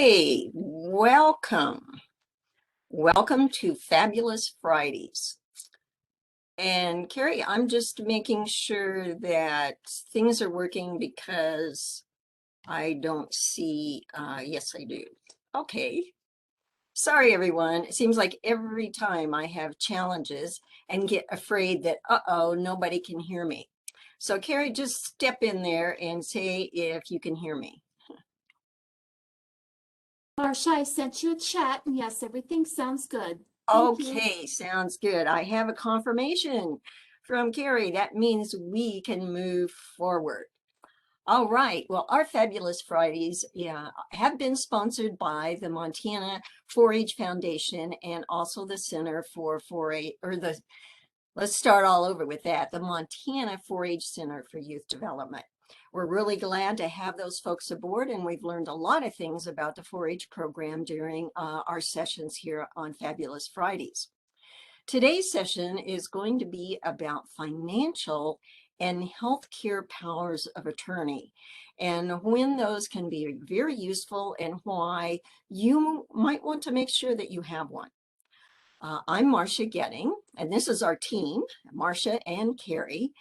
Hey, welcome. Welcome to Fabulous Fridays. And Carrie, I'm just making sure that things are working because I don't see, yes, I do. Okay. Sorry, everyone. It seems like every time I have challenges and get afraid that, uh-oh, nobody can hear me. So Carrie, just step in there and say if you can hear me. Marsha, I sent you a chat, and yes, everything sounds good. Thank you. Okay, sounds good. I have a confirmation from Carrie. That means we can move forward. All right. Well, our Fabulous Fridays have been sponsored by the Montana 4-H Foundation and also the Center for 4-H, let's start all over with that, the Montana 4-H Center for Youth Development. We're really glad to have those folks aboard, and we've learned a lot of things about the 4-H program during our sessions here on Fabulous Fridays. Today's session is going to be about financial and healthcare powers of attorney, and when those can be very useful and why you might want to make sure that you have one. I'm Marcia Getting, and this is our team, Marcia and Carrie,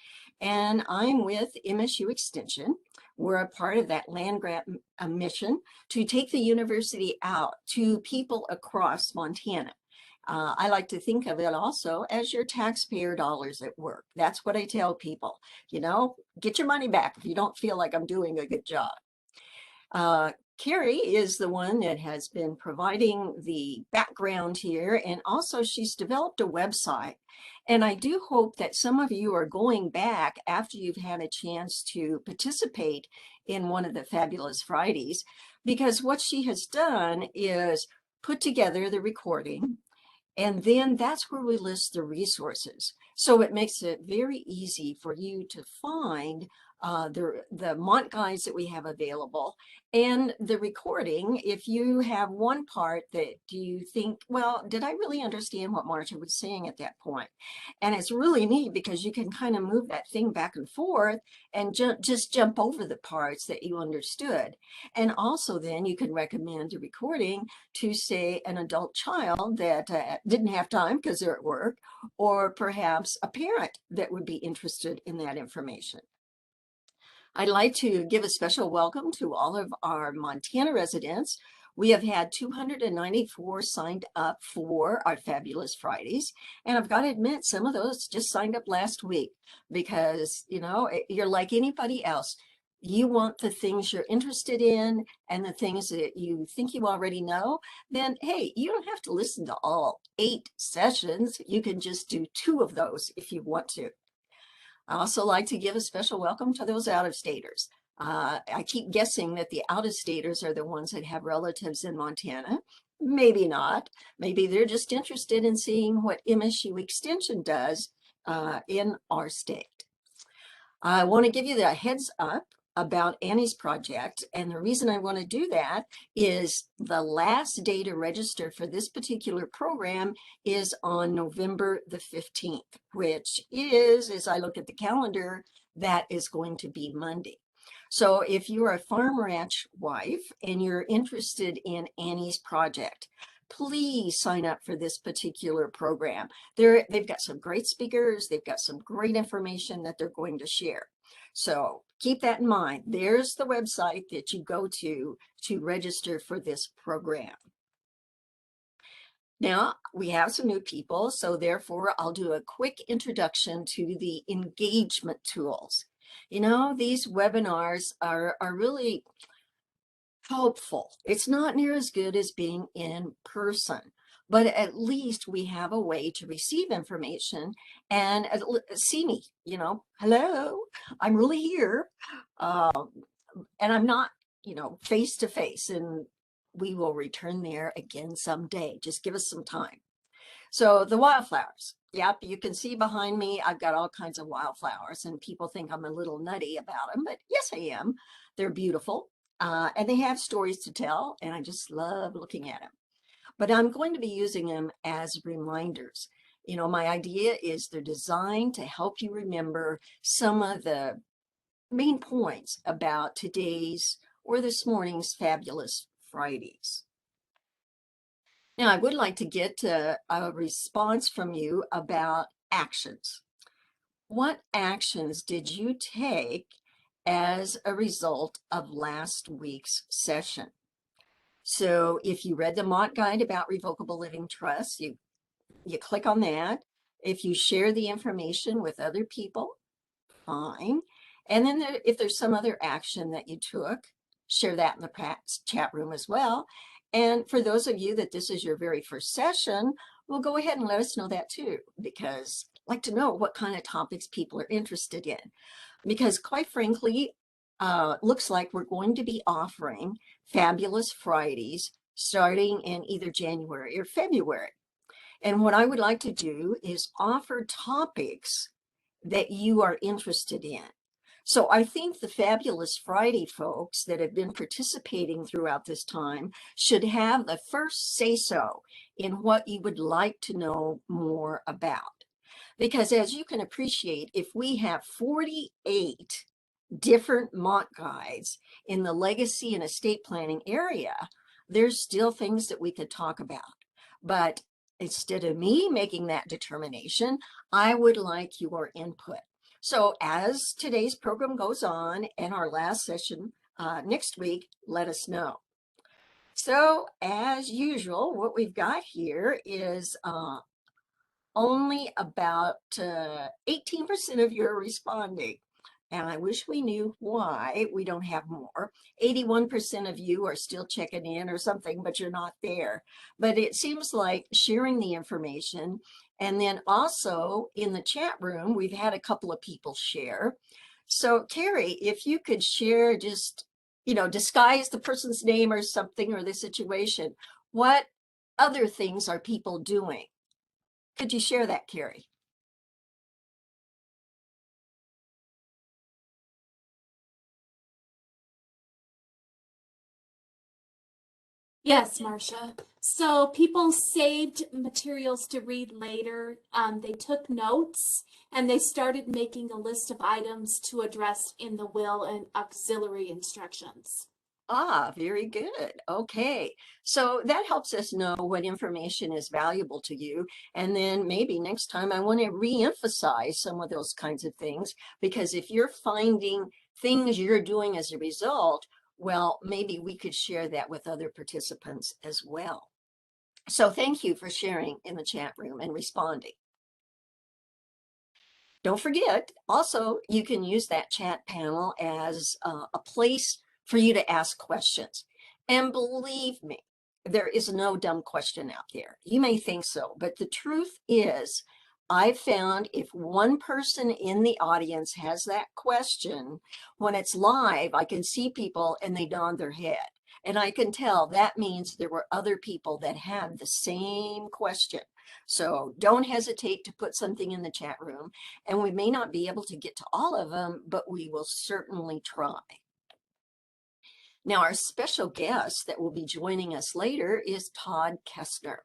and I'm with MSU Extension. We're a part of that land grant mission to take the university out to people across Montana. I like to think of it also as your taxpayer dollars at work. That's what I tell people, get your money back if you don't feel like I'm doing a good job. Carrie is the one that has been providing the background here, and also she's developed a website. And I do hope that some of you are going back after you've had a chance to participate in one of the Fabulous Fridays, because what she has done is put together the recording, and then that's where we list the resources. So it makes it very easy for you to find the Mont guides that we have available and the recording. If you have one part that you think, well, did I really understand what Marcia was saying at that point? And it's really neat because you can kind of move that thing back and forth and just jump over the parts that you understood. And also then you can recommend a recording to, say, an adult child that didn't have time because they're at work, or perhaps a parent that would be interested in that information. I'd like to give a special welcome to all of our Montana residents. We have had 294 signed up for our Fabulous Fridays. And I've got to admit, some of those just signed up last week because, you're like anybody else. You want the things you're interested in and the things that you think you already know, then hey, you don't have to listen to all 8 sessions. You can just do 2 of those if you want to. I also like to give a special welcome to those out-of-staters. I keep guessing that the out-of-staters are the ones that have relatives in Montana. Maybe not. Maybe they're just interested in seeing what MSU Extension does in our state. I want to give you the heads up about Annie's project. And the reason I want to do that is the last day to register for this particular program is on November the 15th, which is, as I look at the calendar, that is going to be Monday. So if you're a farm ranch wife and you're interested in Annie's project, please sign up for this particular program. They've got some great speakers. They've got some great information that they're going to share. So keep that in mind. There's the website that you go to register for this program. Now, we have some new people, so therefore I'll do a quick introduction to the engagement tools. These webinars are really helpful. It's not near as good as being in person, but at least we have a way to receive information and see me, hello, I'm really here. And I'm not, face to face, and we will return there again someday. Just give us some time. So the wildflowers. Yep, you can see behind me, I've got all kinds of wildflowers, and people think I'm a little nutty about them, but yes, I am. They're beautiful, and they have stories to tell, and I just love looking at them. But I'm going to be using them as reminders. My idea is they're designed to help you remember some of the main points about today's or this morning's Fabulous Fridays. Now, I would like to get a response from you about actions. What actions did you take as a result of last week's session? So if you read the Mott Guide about revocable living trusts, you click on that. If you share the information with other people, fine. And then if there's some other action that you took, share that in the chat room as well. And for those of you that this is your very first session, well, go ahead and let us know that too, because I'd like to know what kind of topics people are interested in. Because quite frankly, looks like we're going to be offering Fabulous Fridays starting in either January or February. And what I would like to do is offer topics that you are interested in. So I think the Fabulous Friday folks that have been participating throughout this time should have the first say-so in what you would like to know more about. Because as you can appreciate, if we have 48 different Mott guides in the legacy and estate planning area, there's still things that we could talk about. But instead of me making that determination, I would like your input. So as today's program goes on and our last session next week, let us know. So as usual, what we've got here is only about 18% of you are responding. And I wish we knew why we don't have more. 81% of you are still checking in or something, but you're not there. But it seems like sharing the information. And then also in the chat room, we've had a couple of people share. So Carrie, if you could share just, disguise the person's name or something or the situation, what other things are people doing? Could you share that, Carrie? Yes, Marcia. So people saved materials to read later. They took notes and they started making a list of items to address in the will and auxiliary instructions. Ah, very good. Okay. So that helps us know what information is valuable to you. And then maybe next time I want to re-emphasize some of those kinds of things, because if you're finding things you're doing as a result, well, maybe we could share that with other participants as well. So thank you for sharing in the chat room and responding. Don't forget, also, you can use that chat panel as a place for you to ask questions. And believe me, there is no dumb question out there. You may think so, but the truth is, I've found if one person in the audience has that question, when it's live, I can see people and they nod their head. And I can tell that means there were other people that had the same question. So don't hesitate to put something in the chat room. And we may not be able to get to all of them, but we will certainly try. Now, our special guest that will be joining us later is Todd Kestner.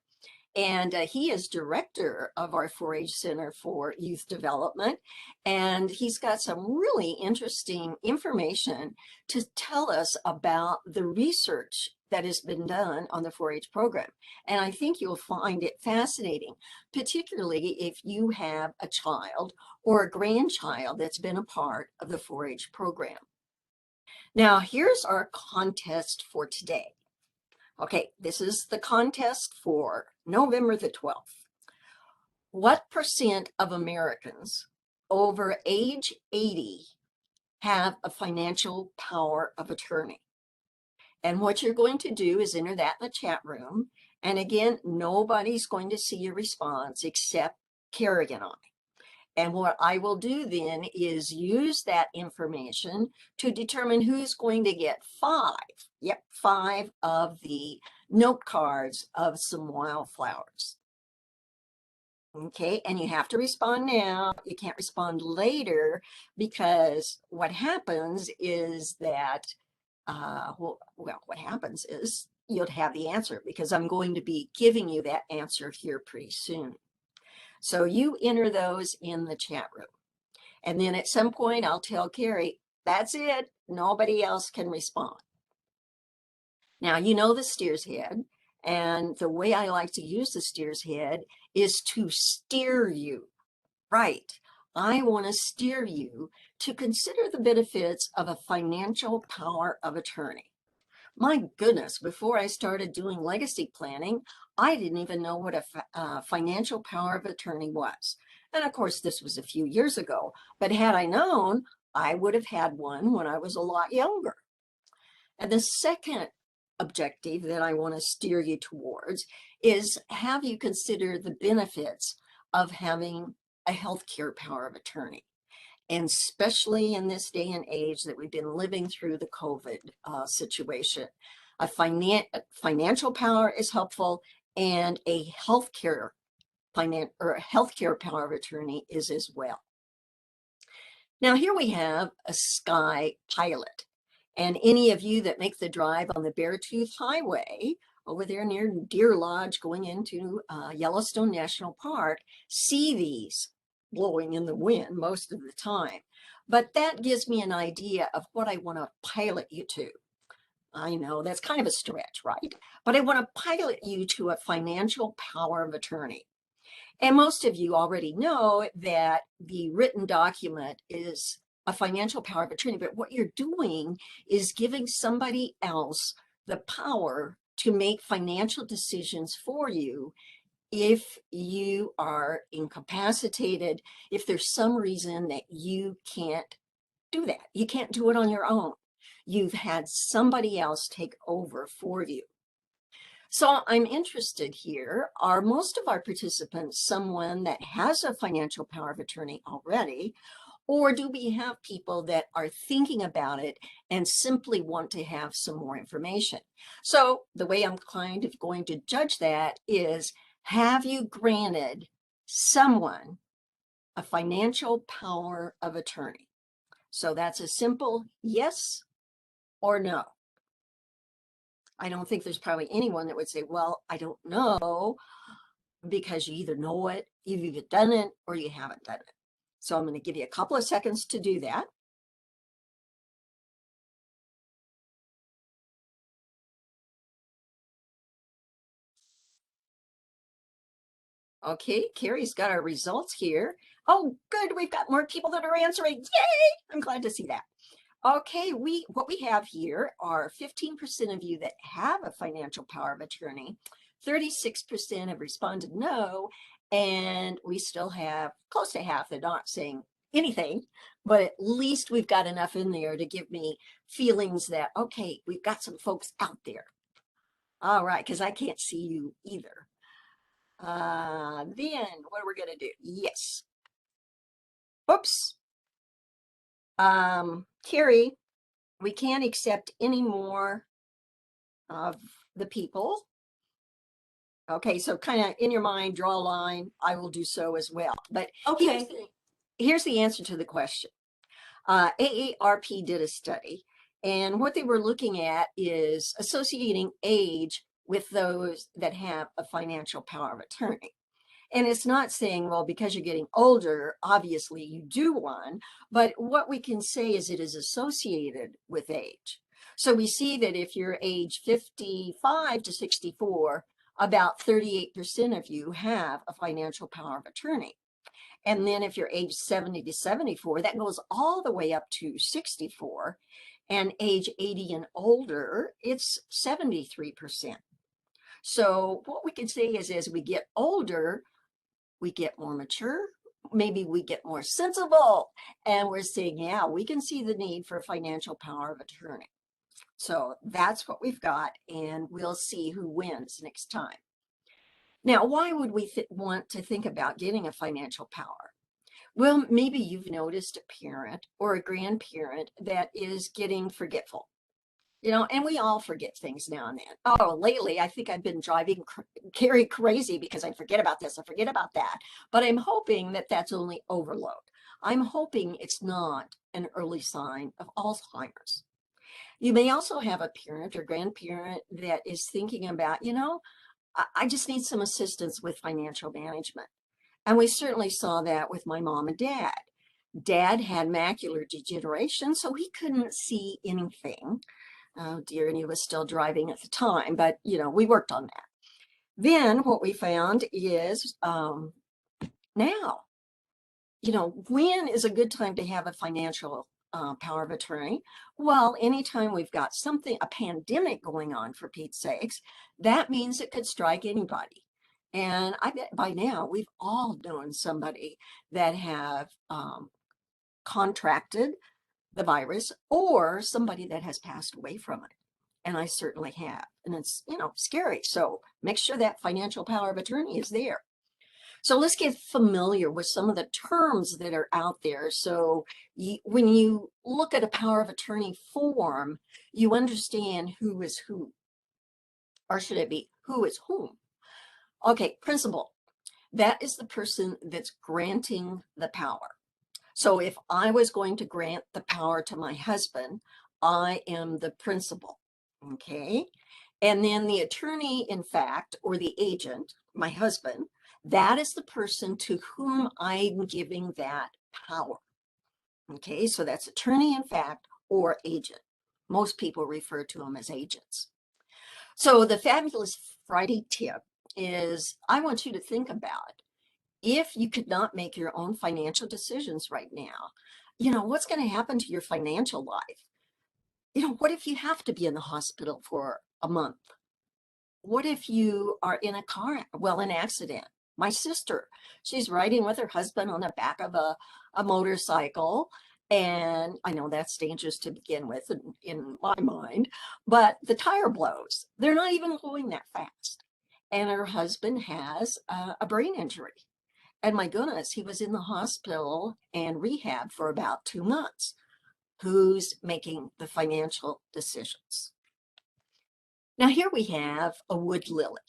And he is director of our 4-H Center for Youth Development. And he's got some really interesting information to tell us about the research that has been done on the 4-H program. And I think you'll find it fascinating, particularly if you have a child or a grandchild that's been a part of the 4-H program. Now, here's our contest for today. Okay, this is the contest for November the 12th. What percent of Americans over age 80 have a financial power of attorney? And what you're going to do is enter that in the chat room. And again, nobody's going to see your response except Carrie and I. And what I will do then is use that information to determine who's going to get 5 of the note cards of some wildflowers. Okay, and you have to respond now. You can't respond later, because what happens is that, what happens is you'll have the answer, because I'm going to be giving you that answer here pretty soon. So you enter those in the chat room. And then at some point, I'll tell Carrie, that's it. Nobody else can respond. Now, you know the steer's head, and the way I like to use the steer's head is to steer you. Right. I want to steer you to consider the benefits of a financial power of attorney. My goodness, before I started doing legacy planning, I didn't even know what a financial power of attorney was. And of course, this was a few years ago, but had I known, I would have had one when I was a lot younger. And the second objective that I want to steer you towards is have you consider the benefits of having a healthcare power of attorney. And especially in this day and age that we've been living through the COVID situation, a financial power is helpful, and a healthcare power of attorney is as well. Now here we have a Sky Pilot, and any of you that make the drive on the Beartooth Highway over there near Deer Lodge going into Yellowstone National Park see these blowing in the wind most of the time. But that gives me an idea of what I want to pilot you to. I know that's kind of a stretch, right? But I want to pilot you to a financial power of attorney. And most of you already know that the written document is a financial power of attorney, but what you're doing is giving somebody else the power to make financial decisions for you if you are incapacitated, if there's some reason that you can't do that. You can't do it on your own. You've had somebody else take over for you. So I'm interested here, are most of our participants someone that has a financial power of attorney already, or do we have people that are thinking about it and simply want to have some more information? So the way I'm kind of going to judge that is, have you granted someone a financial power of attorney? So that's a simple yes or no. I don't think there's probably anyone that would say, well, I don't know, because you either know it, you've either done it, or you haven't done it. So I'm going to give you a couple of seconds to do that. Okay, Carrie's got our results here. Oh, good, we've got more people that are answering. Yay! I'm glad to see that. Okay, what we have here are 15% of you that have a financial power of attorney, 36% have responded no, and we still have close to half that aren't saying anything, but at least we've got enough in there to give me feelings that, okay, we've got some folks out there. All right, because I can't see you either. Then what are we going to do? Yes. Oops. Carrie, we can't accept any more of the people. Okay, so kind of in your mind, draw a line. I will do so as well. But Okay. here's the answer to the question. AARP did a study, and what they were looking at is associating age with those that have a financial power of attorney. And it's not saying, well, because you're getting older, obviously you do one, but what we can say is it is associated with age. So we see that if you're age 55 to 64, about 38% of you have a financial power of attorney. And then if you're age 70 to 74, that goes all the way up to 64. And age 80 and older, it's 73%. So what we can say is as we get older, we get more mature, maybe we get more sensible, and we're saying, yeah, we can see the need for financial power of attorney. So that's what we've got, and we'll see who wins next time. Now, why would we want to think about getting a financial power? Well, maybe you've noticed a parent or a grandparent that is getting forgetful. And we all forget things now and then. Oh, lately, I think I've been driving Carrie crazy because I forget about this, I forget about that. But I'm hoping that that's only overload. I'm hoping it's not an early sign of Alzheimer's. You may also have a parent or grandparent that is thinking about, I just need some assistance with financial management. And we certainly saw that with my mom and dad. Dad had macular degeneration, so he couldn't see anything. Oh dear, and he was still driving at the time, but we worked on that. Then what we found is now, when is a good time to have a financial power of attorney? Well, anytime we've got something, a pandemic going on, for Pete's sakes, that means it could strike anybody. And I bet by now we've all known somebody that have contracted the virus or somebody that has passed away from it. And I certainly have. And it's, scary. So make sure that financial power of attorney is there. So let's get familiar with some of the terms that are out there. So when you look at a power of attorney form, you understand who is who, or should it be who is whom? Okay, principal. That is the person that's granting the power. So if I was going to grant the power to my husband, I am the principal. Okay. And then the attorney, in fact, or the agent, my husband, that is the person to whom I'm giving that power. Okay, so that's attorney, in fact, or agent. Most people refer to them as agents. So the Fabulous Friday tip is I want you to think about if you could not make your own financial decisions right now, what's going to happen to your financial life? What if you have to be in the hospital for a month? What if you are in an accident? My sister, she's riding with her husband on the back of a motorcycle. And I know that's dangerous to begin with in my mind, but the tire blows. They're not even going that fast. And her husband has a brain injury. And my goodness, he was in the hospital and rehab for about 2 months. Who's making the financial decisions? Now here we have a wood lily.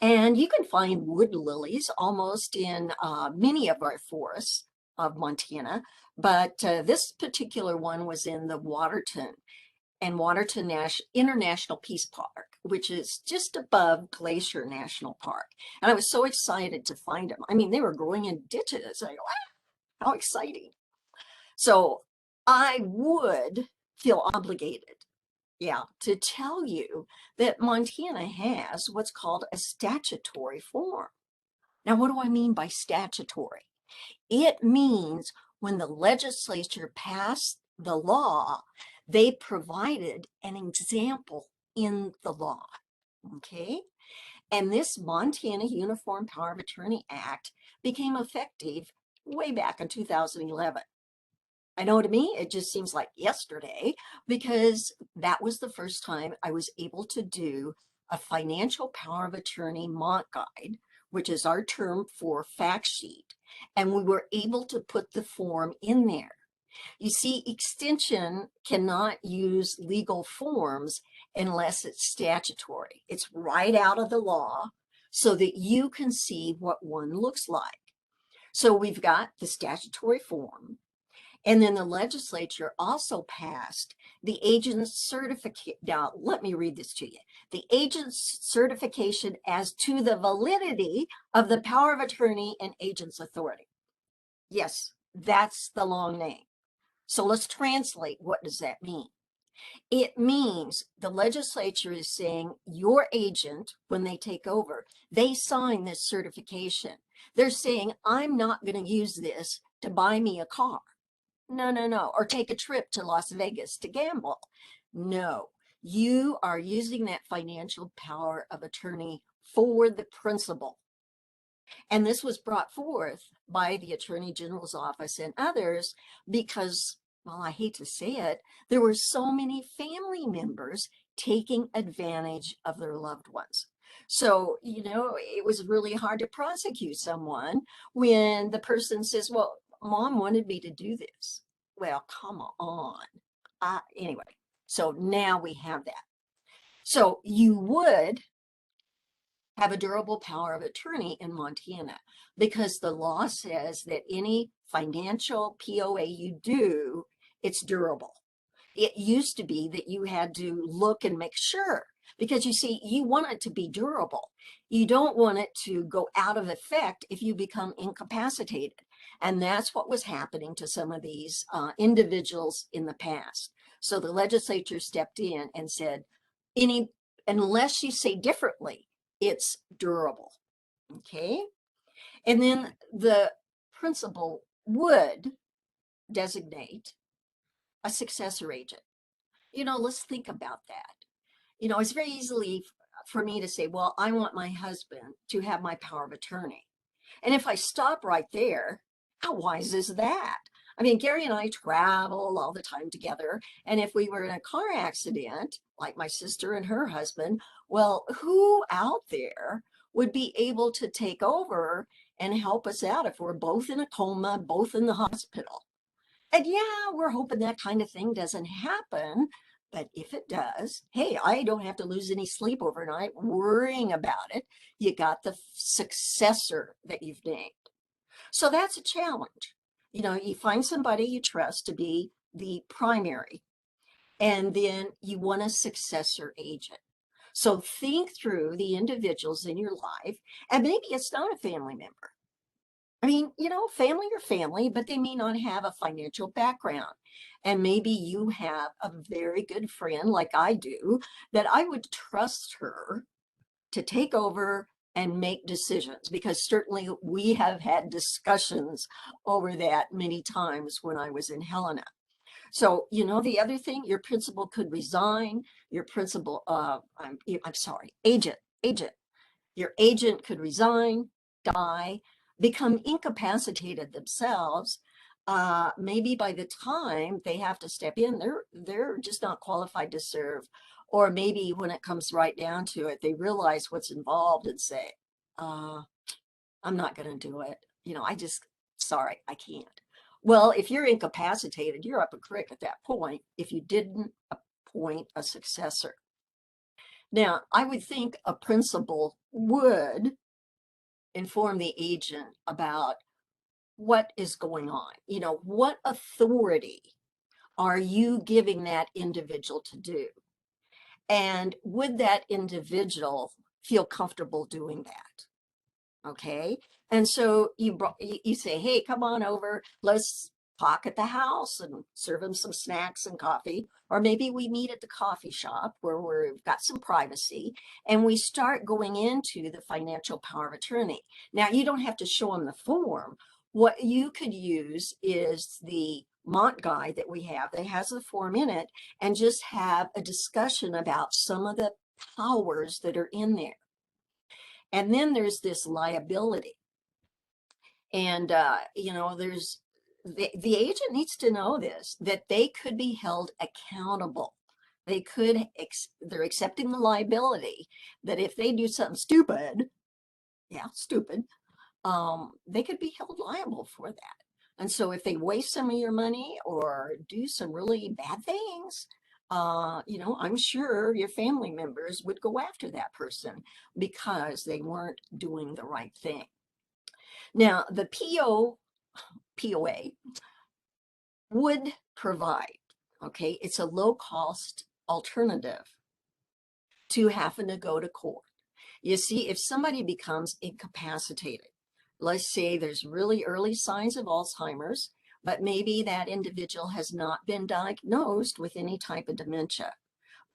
And you can find wood lilies almost in many of our forests of Montana. But this particular one was in the Waterton International Peace Park, which is just above Glacier National Park. And I was so excited to find them. I mean, they were growing in ditches. I go, wow, how exciting. So I would feel obligated, to tell you that Montana has what's called a statutory form. Now, what do I mean by statutory? It means when the legislature passed the law, they provided an example in the law, okay? And this Montana Uniform Power of Attorney Act became effective way back in 2011. I know to me, it just seems like yesterday because that was the first time I was able to do a financial power of attorney mock guide, which is our term for fact sheet. And we were able to put the form in there. You see, extension cannot use legal forms unless it's statutory. It's right out of the law so that you can see what one looks like. So we've got the statutory form. And then the legislature also passed the agent's certificate. Now, let me read this to you. The agent's certification as to the validity of the power of attorney and agent's authority. Yes, that's the long name. So let's translate. What does that mean? It means the legislature is saying your agent, when they take over, they sign this certification. They're saying, I'm not going to use this to buy me a car. No. Or take a trip to Las Vegas to gamble. No, you are using that financial power of attorney for the principal. And this was brought forth by the Attorney General's office and others because, well, I hate to say it, there were so many family members taking advantage of their loved ones. So, it was really hard to prosecute someone when the person says, well, Mom wanted me to do this. Well, come on. Anyway, so now we have that. So you would have a durable power of attorney in Montana because the law says that any financial POA you do, it's durable. It used to be that you had to look and make sure because you see, you want it to be durable. You don't want it to go out of effect if you become incapacitated. And that's what was happening to some of these individuals in the past. So the legislature stepped in and said, unless you say differently, it's durable. Okay. And then the principal would designate a successor agent. Let's think about that. It's very easily for me to say, well, I want my husband to have my power of attorney. And if I stop right there, how wise is that? I mean, Gary and I travel all the time together. And if we were in a car accident, like my sister and her husband, well, who out there would be able to take over and help us out if we're both in a coma, both in the hospital? And yeah, we're hoping that kind of thing doesn't happen. But if it does, hey, I don't have to lose any sleep overnight worrying about it. You got the successor that you've named. So that's a challenge. You find somebody you trust to be the primary, and then you want a successor agent. So think through the individuals in your life, and maybe it's not a family member. I mean, family or family, but they may not have a financial background. And maybe you have a very good friend like I do that I would trust her to take over and make decisions, because certainly we have had discussions over that many times when I was in Helena. So, the other thing, your principal could resign, your principal, I'm sorry, agent, your agent could resign, die, become incapacitated themselves. Maybe by the time they have to step in, they're just not qualified to serve. Or maybe when it comes right down to it, they realize what's involved and say, I'm not going to do it. Sorry, I can't. Well, if you're incapacitated, you're up a creek at that point if you didn't appoint a successor. Now, I would think a principal would inform the agent about what is going on. What authority are you giving that individual to do? And would that individual feel comfortable doing that? Okay. And so you say, hey, come on over. Let's talk at the house and serve them some snacks and coffee. Or maybe we meet at the coffee shop where we've got some privacy, and we start going into the financial power of attorney. Now, you don't have to show them the form. What you could use is the Mont guide that we have that has the form in it, and just have a discussion about some of the powers that are in there. And then there's this liability. And, there's the agent needs to know this, that they could be held accountable. They're accepting the liability that if they do something stupid, they could be held liable for that. And so if they waste some of your money or do some really bad things, I'm sure your family members would go after that person because they weren't doing the right thing. Now, the POA would provide, okay, it's a low cost alternative to having to go to court. You see, if somebody becomes incapacitated, let's say there's really early signs of Alzheimer's, but maybe that individual has not been diagnosed with any type of dementia,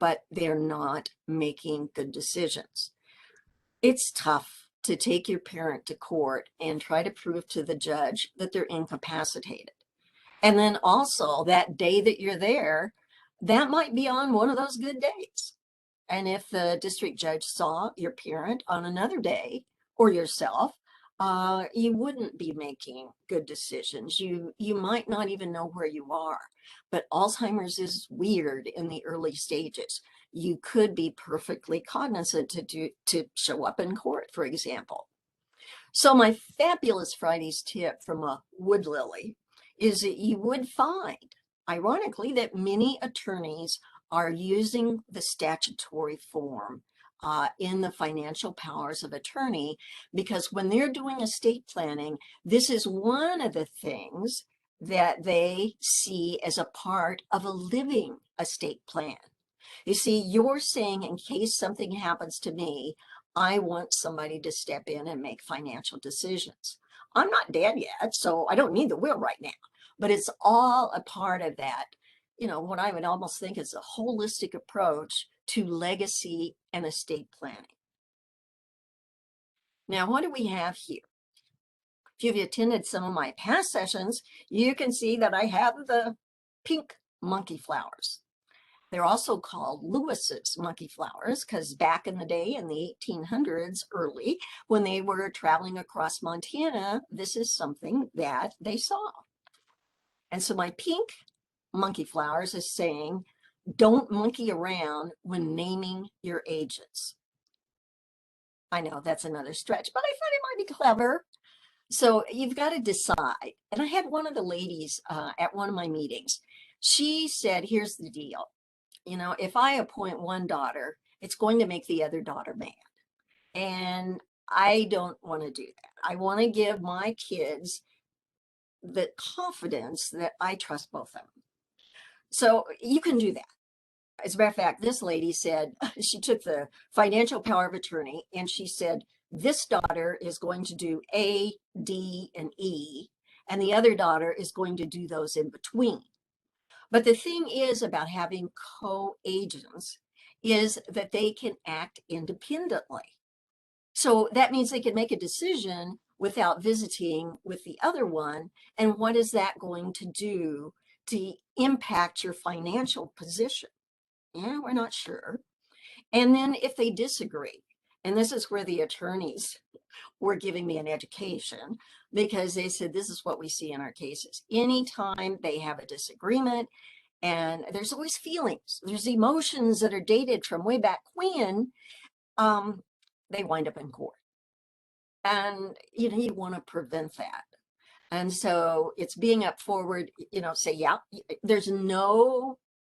but they're not making good decisions. It's tough to take your parent to court and try to prove to the judge that they're incapacitated. And then also that day that you're there, that might be on one of those good days. And if the district judge saw your parent on another day or yourself, you wouldn't be making good decisions. You might not even know where you are. But Alzheimer's is weird in the early stages. You could be perfectly cognizant to show up in court, for example. So my fabulous Fridays tip from a wood lily is that you would find, ironically, that many attorneys are using the statutory form in the financial powers of attorney, because when they're doing estate planning, this is one of the things that they see as a part of a living estate plan. You see, you're saying, in case something happens to me, I want somebody to step in and make financial decisions. I'm not dead yet, so I don't need the will right now, but it's all a part of that what I would almost think is a holistic approach to legacy and estate planning. Now, what do we have here? If you've attended some of my past sessions, you can see that I have the pink monkey flowers. They're also called Lewis's monkey flowers because back in the day, in the 1800s early, when they were traveling across Montana, this is something that they saw. And so my pink monkey flowers is saying, don't monkey around when naming your agents. I know that's another stretch, but I thought it might be clever. So you've got to decide. And I had one of the ladies at one of my meetings. She said, here's the deal. If I appoint one daughter, it's going to make the other daughter mad. And I don't want to do that. I want to give my kids the confidence that I trust both of them. So you can do that. As a matter of fact, this lady said, she took the financial power of attorney and she said, this daughter is going to do A, D, and E, and the other daughter is going to do those in between. But the thing is about having co-agents is that they can act independently. So that means they can make a decision without visiting with the other one. And what is that going to do to impact your financial position? Yeah, we're not sure. And then if they disagree, and this is where the attorneys were giving me an education because they said, this is what we see in our cases. Anytime they have a disagreement, and there's always feelings, there's emotions that are dated from way back when, they wind up in court. And you want to prevent that. And so it's being up forward, say, yeah, there's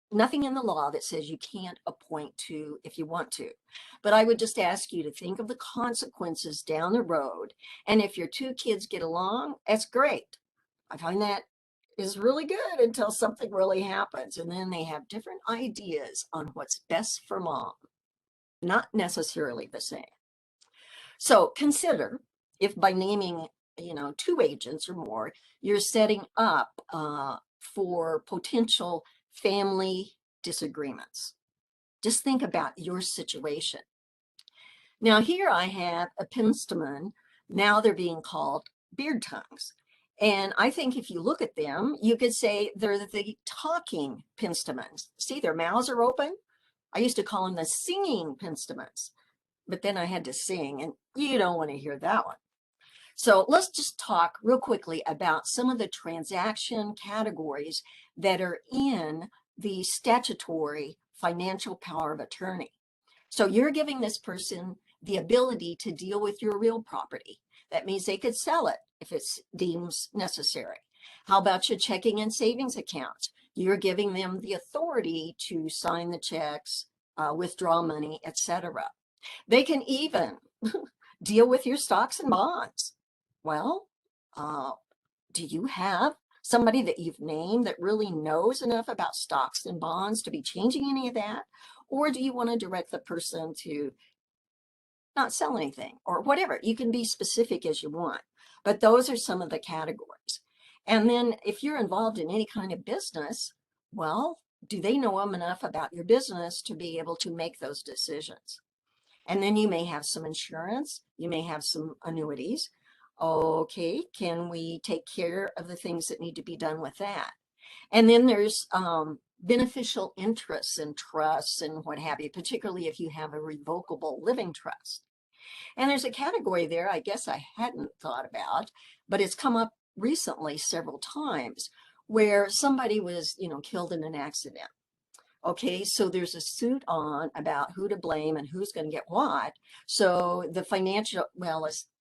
nothing in the law that says you can't appoint two if you want to. But I would just ask you to think of the consequences down the road. And if your two kids get along, that's great. I find that is really good until something really happens. And then they have different ideas on what's best for mom. Not necessarily the same. So consider if by naming, two agents or more, you're setting up for potential family disagreements. Just think about your situation. Now here I have a penstemon. Now they're being called beard tongues. And I think if you look at them, you could say they're the talking penstemons. See, their mouths are open. I used to call them the singing penstemons, but then I had to sing, and you don't want to hear that one. So let's just talk real quickly about some of the transaction categories that are in the statutory financial power of attorney. So you're giving this person the ability to deal with your real property. That means they could sell it if it's deems necessary. How about your checking and savings accounts? You're giving them the authority to sign the checks, withdraw money, etc. They can even deal with your stocks and bonds. Well, do you have somebody that you've named that really knows enough about stocks and bonds to be changing any of that? Or do you want to direct the person to not sell anything or whatever? You can be specific as you want, but those are some of the categories. And then if you're involved in any kind of business, well, do they know enough about your business to be able to make those decisions? And then you may have some insurance, you may have some annuities. Okay, can we take care of the things that need to be done with that? And then there's beneficial interests and trusts and what have you, particularly if you have a revocable living trust. And there's a category there I guess I hadn't thought about, but it's come up recently several times where somebody was, killed in an accident. Okay, so there's a suit on about who to blame and who's going to get what. So the financial,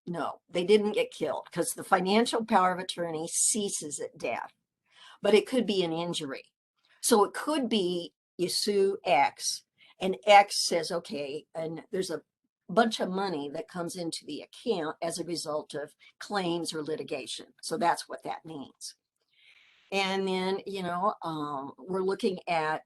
no, they didn't get killed because the financial power of attorney ceases at death, but it could be an injury. So it could be you sue X and X says, okay, and there's a bunch of money that comes into the account as a result of claims or litigation. So that's what that means. And then, we're looking at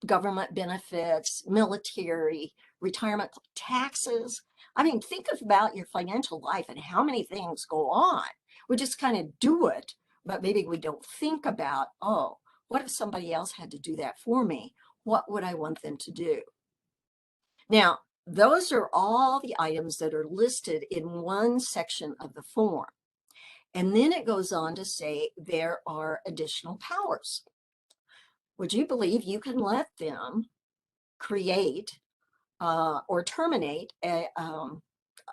government benefits, military, retirement, taxes. I mean, think about your financial life and how many things go on. We just kind of do it, but maybe we don't think about, oh, What if somebody else had to do that for me? What would I want them to do? Now, those are all the items that are listed in one section of the form. And then it goes on to say there are additional powers. Would you believe you can let them create or terminate a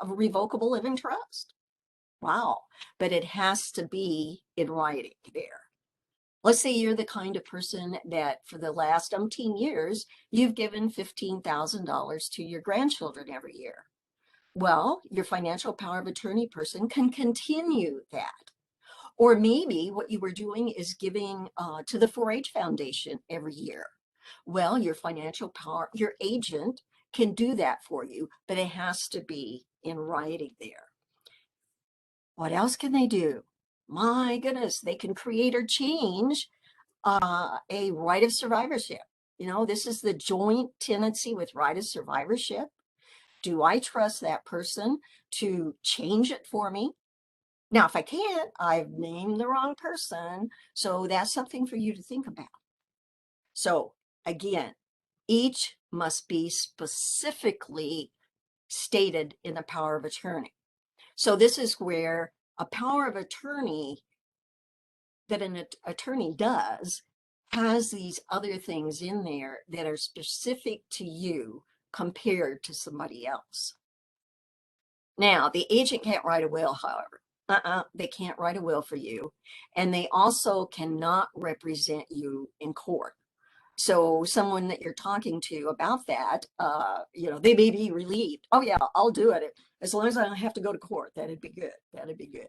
revocable living trust? Wow. But it has to be in writing there. Let's say you're the kind of person that for the last umpteen years, you've given $15,000 to your grandchildren every year. Well, your financial power of attorney person can continue that. Or maybe what you were doing is giving to the 4-H Foundation every year. Well, your financial power, your agent can do that for you, but it has to be in writing there. What else can they do? My goodness, they can create or change a right of survivorship. You know, this is the joint tenancy with right of survivorship. Do I trust that person to change it for me? Now, if I can't, I've named the wrong person. So that's something for you to think about. So again, each must be specifically stated in the power of attorney. So this is where a power of attorney that an attorney does has these other things in there that are specific to you compared to somebody else. Now, the agent can't write a will, however. They can't write a will for you. And they also cannot represent you in court. So someone that you're talking to about that, they may be relieved. Oh yeah, I'll do it. As long as I don't have to go to court, that'd be good. That'd be good.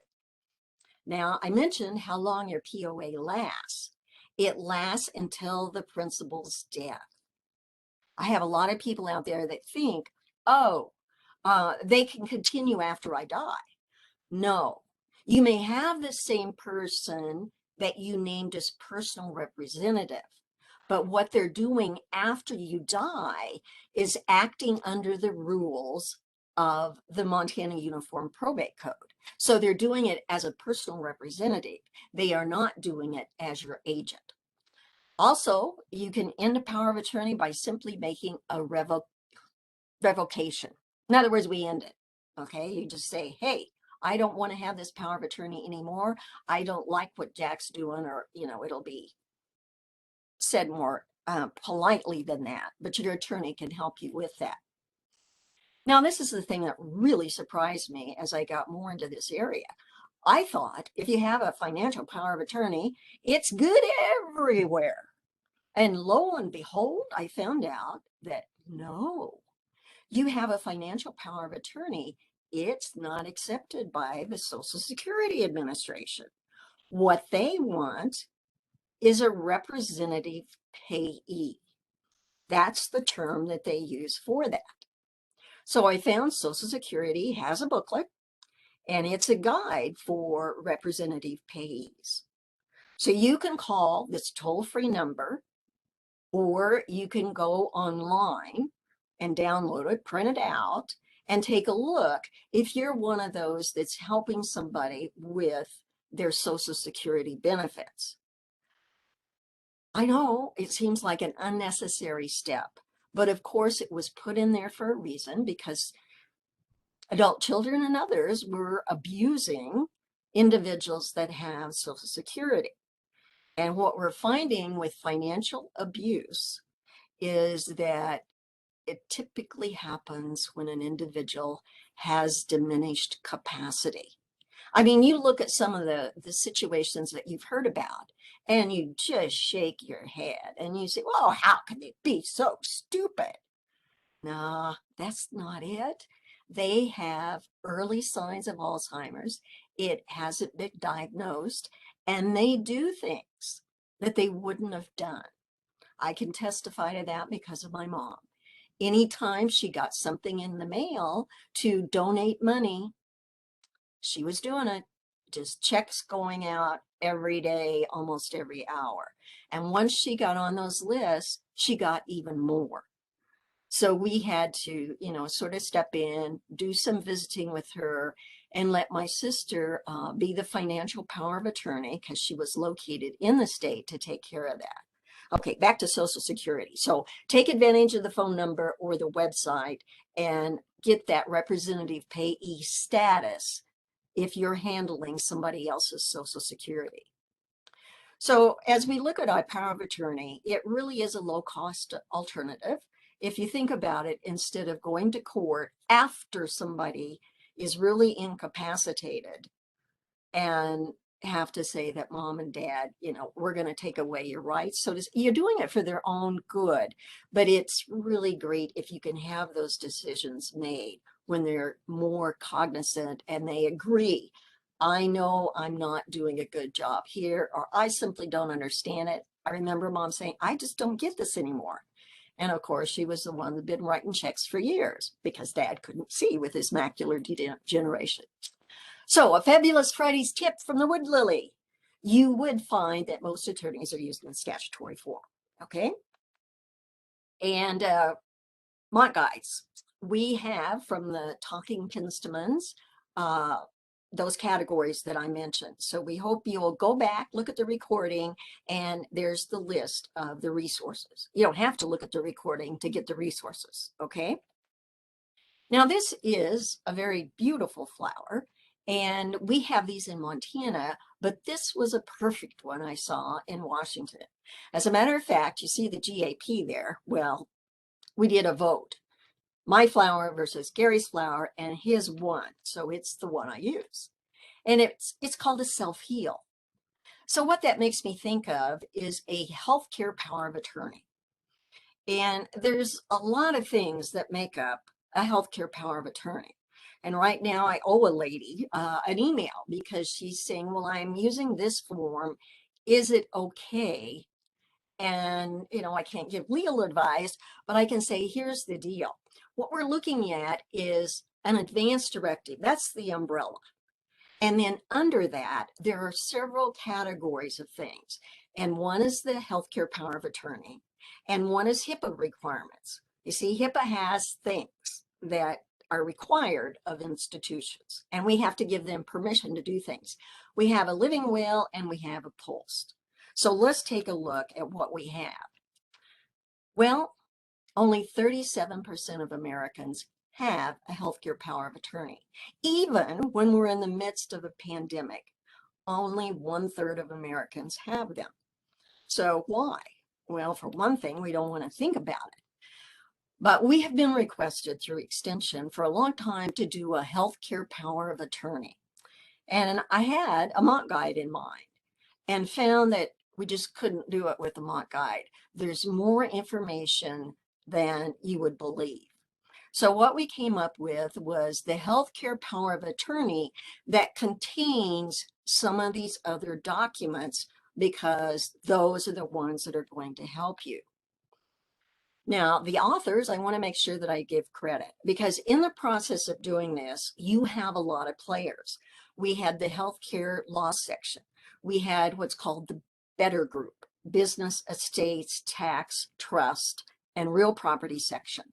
Now, I mentioned how long your POA lasts. It lasts until the principal's death. I have a lot of people out there that think, oh, they can continue after I die. No, you may have the same person that you named as personal representative, but what they're doing after you die is acting under the rules of the Montana Uniform Probate Code. So they're doing it as a personal representative. They are not doing it as your agent. Also, you can end a power of attorney by simply making a revocation. In other words, we end it. Okay, you just say, hey, I don't want to have this power of attorney anymore. I don't like what Jack's doing, or, it'll be said more politely than that, but your attorney can help you with that. Now, this is the thing that really surprised me as I got more into this area. I thought if you have a financial power of attorney, it's good everywhere. And lo and behold, I found out that no, you have a financial power of attorney, it's not accepted by the Social Security Administration. What they want is a representative payee. That's the term that they use for that. So I found Social Security has a booklet, and it's a guide for representative payees. So you can call this toll-free number, or you can go online and download it, print it out, and take a look if you're one of those that's helping somebody with their Social Security benefits. I know it seems like an unnecessary step, but of course it was put in there for a reason, because adult children and others were abusing individuals that have Social Security. And what we're finding with financial abuse is that it typically happens when an individual has diminished capacity. I mean, you look at some of the situations that you've heard about, and you just shake your head and you say, well, how can they be so stupid? No, that's not it. They have early signs of Alzheimer's. It hasn't been diagnosed, and they do things that they wouldn't have done. I can testify to that because of my mom. Anytime she got something in the mail to donate money, she was doing it. Just checks going out every day, almost every hour. And once she got on those lists, she got even more. So we had to, sort of step in, do some visiting with her, and let my sister be the financial power of attorney because she was located in the state to take care of that. Okay, back to Social Security. So take advantage of the phone number or the website and get that representative payee status if you're handling somebody else's Social Security. So as we look at our power of attorney, it really is a low-cost alternative. If you think about it, instead of going to court after somebody is really incapacitated and have to say that mom and dad, we're going to take away your rights. So you're doing it for their own good, but it's really great if you can have those decisions made when they're more cognizant and they agree. I know I'm not doing a good job here, or I simply don't understand it. I remember mom saying, I just don't get this anymore. And of course, she was the one that had been writing checks for years because dad couldn't see with his macular degeneration. So a fabulous Friday's tip from the wood lily. You would find that most attorneys are using the statutory form, okay? And Mont guides. We have from the Talking Kinstamans, those categories that I mentioned. So we hope you will go back, look at the recording, and there's the list of the resources. You don't have to look at the recording to get the resources, okay? Now this is a very beautiful flower, and we have these in Montana, but this was a perfect one I saw in Washington. As a matter of fact, you see the GAP there. Well, we did a vote. My flower versus Gary's flower, and his won. So it's the one I use. And it's called a self-heal. So what that makes me think of is a healthcare power of attorney. And there's a lot of things that make up a healthcare power of attorney. And right now I owe a lady an email because she's saying, well, I'm using this form. Is it okay? And, I can't give legal advice, but I can say, here's the deal. What we're looking at is an advance directive. That's the umbrella. And then under that, there are several categories of things. And one is the healthcare power of attorney, and one is HIPAA requirements. You see, HIPAA has things that are required of institutions, and we have to give them permission to do things. We have a living will and we have a post. So let's take a look at what we have. Well, only 37% of Americans have a healthcare power of attorney. Even when we're in the midst of a pandemic, only 1/3 of Americans have them. So why? Well, for one thing, we don't want to think about it. But we have been requested through extension for a long time to do a healthcare power of attorney. And I had a Mont guide in mind and found that we just couldn't do it with the Mont guide. There's more information than you would believe. So what we came up with was the healthcare power of attorney that contains some of these other documents because those are the ones that are going to help you. Now, the authors, I want to make sure that I give credit because in the process of doing this, you have a lot of players. We had the healthcare law section. We had what's called the Better Group, business, estates, tax, trust, and real property section.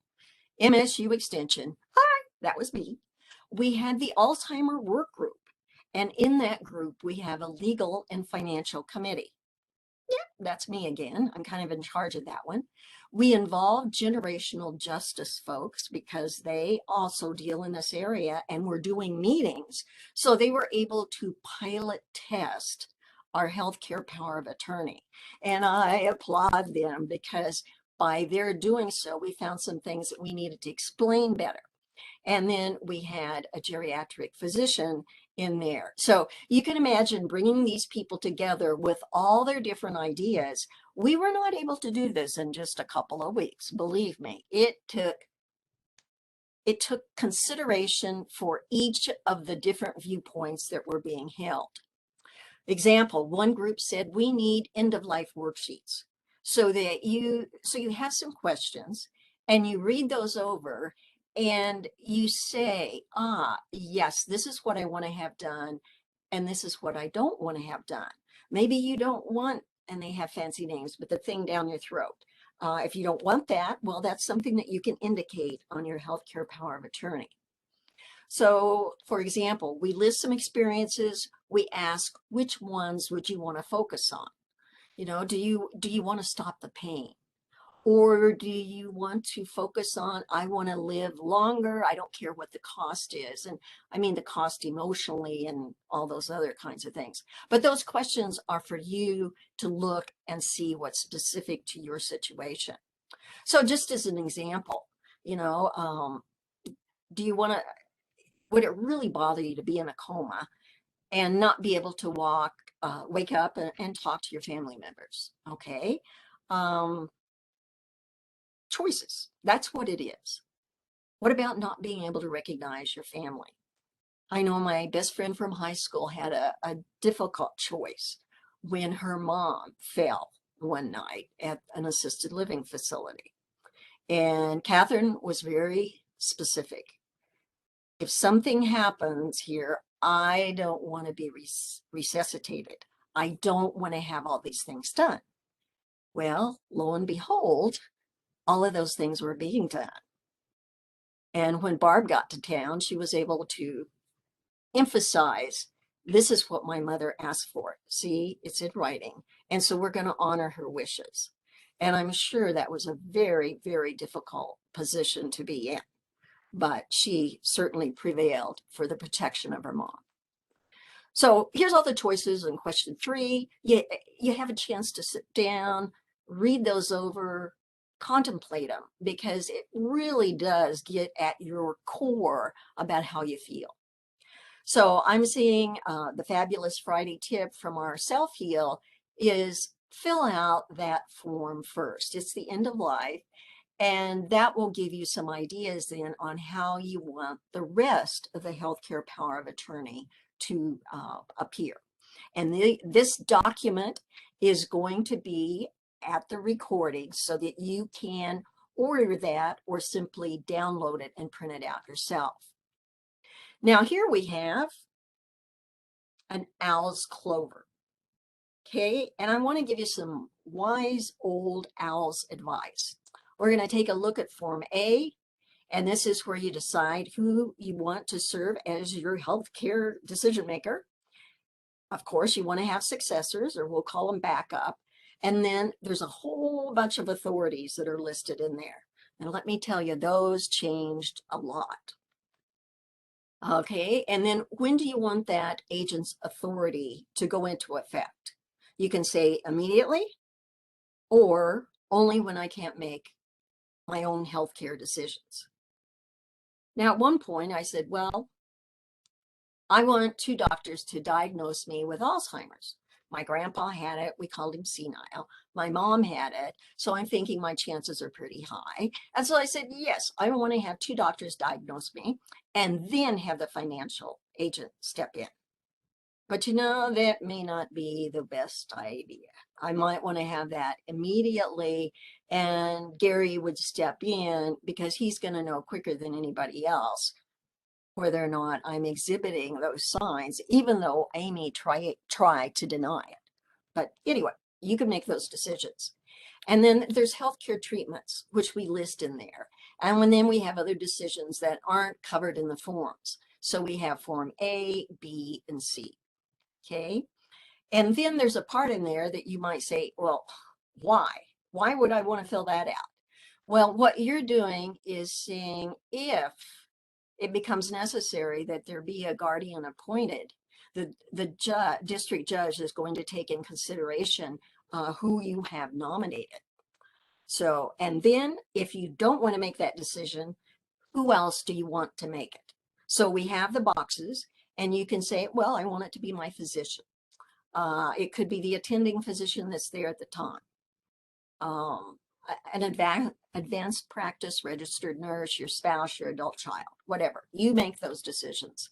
MSU extension, hi, that was me. We had the Alzheimer Workgroup, and in that group, we have a legal and financial committee. Yeah, that's me again. I'm kind of in charge of that one. We involved generational justice folks because they also deal in this area and we're doing meetings. So they were able to pilot test our healthcare power of attorney. And I applaud them because by their doing so, we found some things that we needed to explain better. And then we had a geriatric physician in there. So you can imagine bringing these people together with all their different ideas. We were not able to do this in just a couple of weeks. Believe me, it took consideration for each of the different viewpoints that were being held. Example, one group said we need end-of-life worksheets so that you have some questions and you read those over and you say, yes, this is what I want to have done, and this is what I don't want to have done. Maybe you don't want, and they have fancy names, but the thing down your throat. If you don't want that, well, that's something that you can indicate on your healthcare power of attorney. So, for example, we list some experiences. We ask, which ones would you want to focus on? You know, do you want to stop the pain? Or do you want to focus on, I want to live longer. I don't care what the cost is. And I mean the cost emotionally and all those other kinds of things. But those questions are for you to look and see what's specific to your situation. So just as an example, you know, do you want to, would it really bother you to be in a coma and not be able to wake up and talk to your family members? Okay. Um, Choices. That's what it is. What about not being able to recognize your family? I know my best friend from high school had a difficult choice when her mom fell one night at an assisted living facility. And Catherine was very specific. If something happens here, I don't want to be resuscitated. I don't want to have all these things done. Well, lo and behold, all of those things were being done. And when Barb got to town, she was able to emphasize, this is what my mother asked for. See, it's in writing. And so we're going to honor her wishes. And I'm sure that was a very, very difficult position to be in. But she certainly prevailed for the protection of her mom. So here's all the choices in question 3. You have a chance to sit down, read those over, contemplate them, because it really does get at your core about how you feel. So I'm seeing the Fabulous Friday tip from our self-heal is fill out that form first. It's the end of life. And that will give you some ideas then on how you want the rest of the healthcare power of attorney to appear. And this document is going to be at the recording so that you can order that or simply download it and print it out yourself. Now here we have an owl's clover. Okay, and I want to give you some wise old owl's advice. We're going to take a look at Form A, and this is where you decide who you want to serve as your healthcare decision maker. Of course, you want to have successors, or we'll call them backup. And then there's a whole bunch of authorities that are listed in there. And let me tell you, those changed a lot. Okay, and then when do you want that agent's authority to go into effect? You can say immediately or only when I can't make my own healthcare decisions. Now, at one point I said, well, I want 2 doctors to diagnose me with Alzheimer's. My grandpa had it. We called him senile. My mom had it. So I'm thinking my chances are pretty high. And so I said, yes, I want to have 2 doctors diagnose me and then have the financial agent step in. But you know, that may not be the best idea. I might want to have that immediately, and Gary would step in because he's going to know quicker than anybody else whether or not I'm exhibiting those signs, even though Amy tried to deny it. But anyway, you can make those decisions. And then there's healthcare treatments, which we list in there. And then we have other decisions that aren't covered in the forms. So we have Form A, B, and C. Okay. And then there's a part in there that you might say, well, why? Why would I want to fill that out? Well, what you're doing is saying if it becomes necessary that there be a guardian appointed, the district judge is going to take in consideration who you have nominated. So, and then if you don't want to make that decision, who else do you want to make it? So we have the boxes, and you can say, well, I want it to be my physician. It could be the attending physician that's there at the time. An advanced practice registered nurse, your spouse, your adult child, whatever. You make those decisions.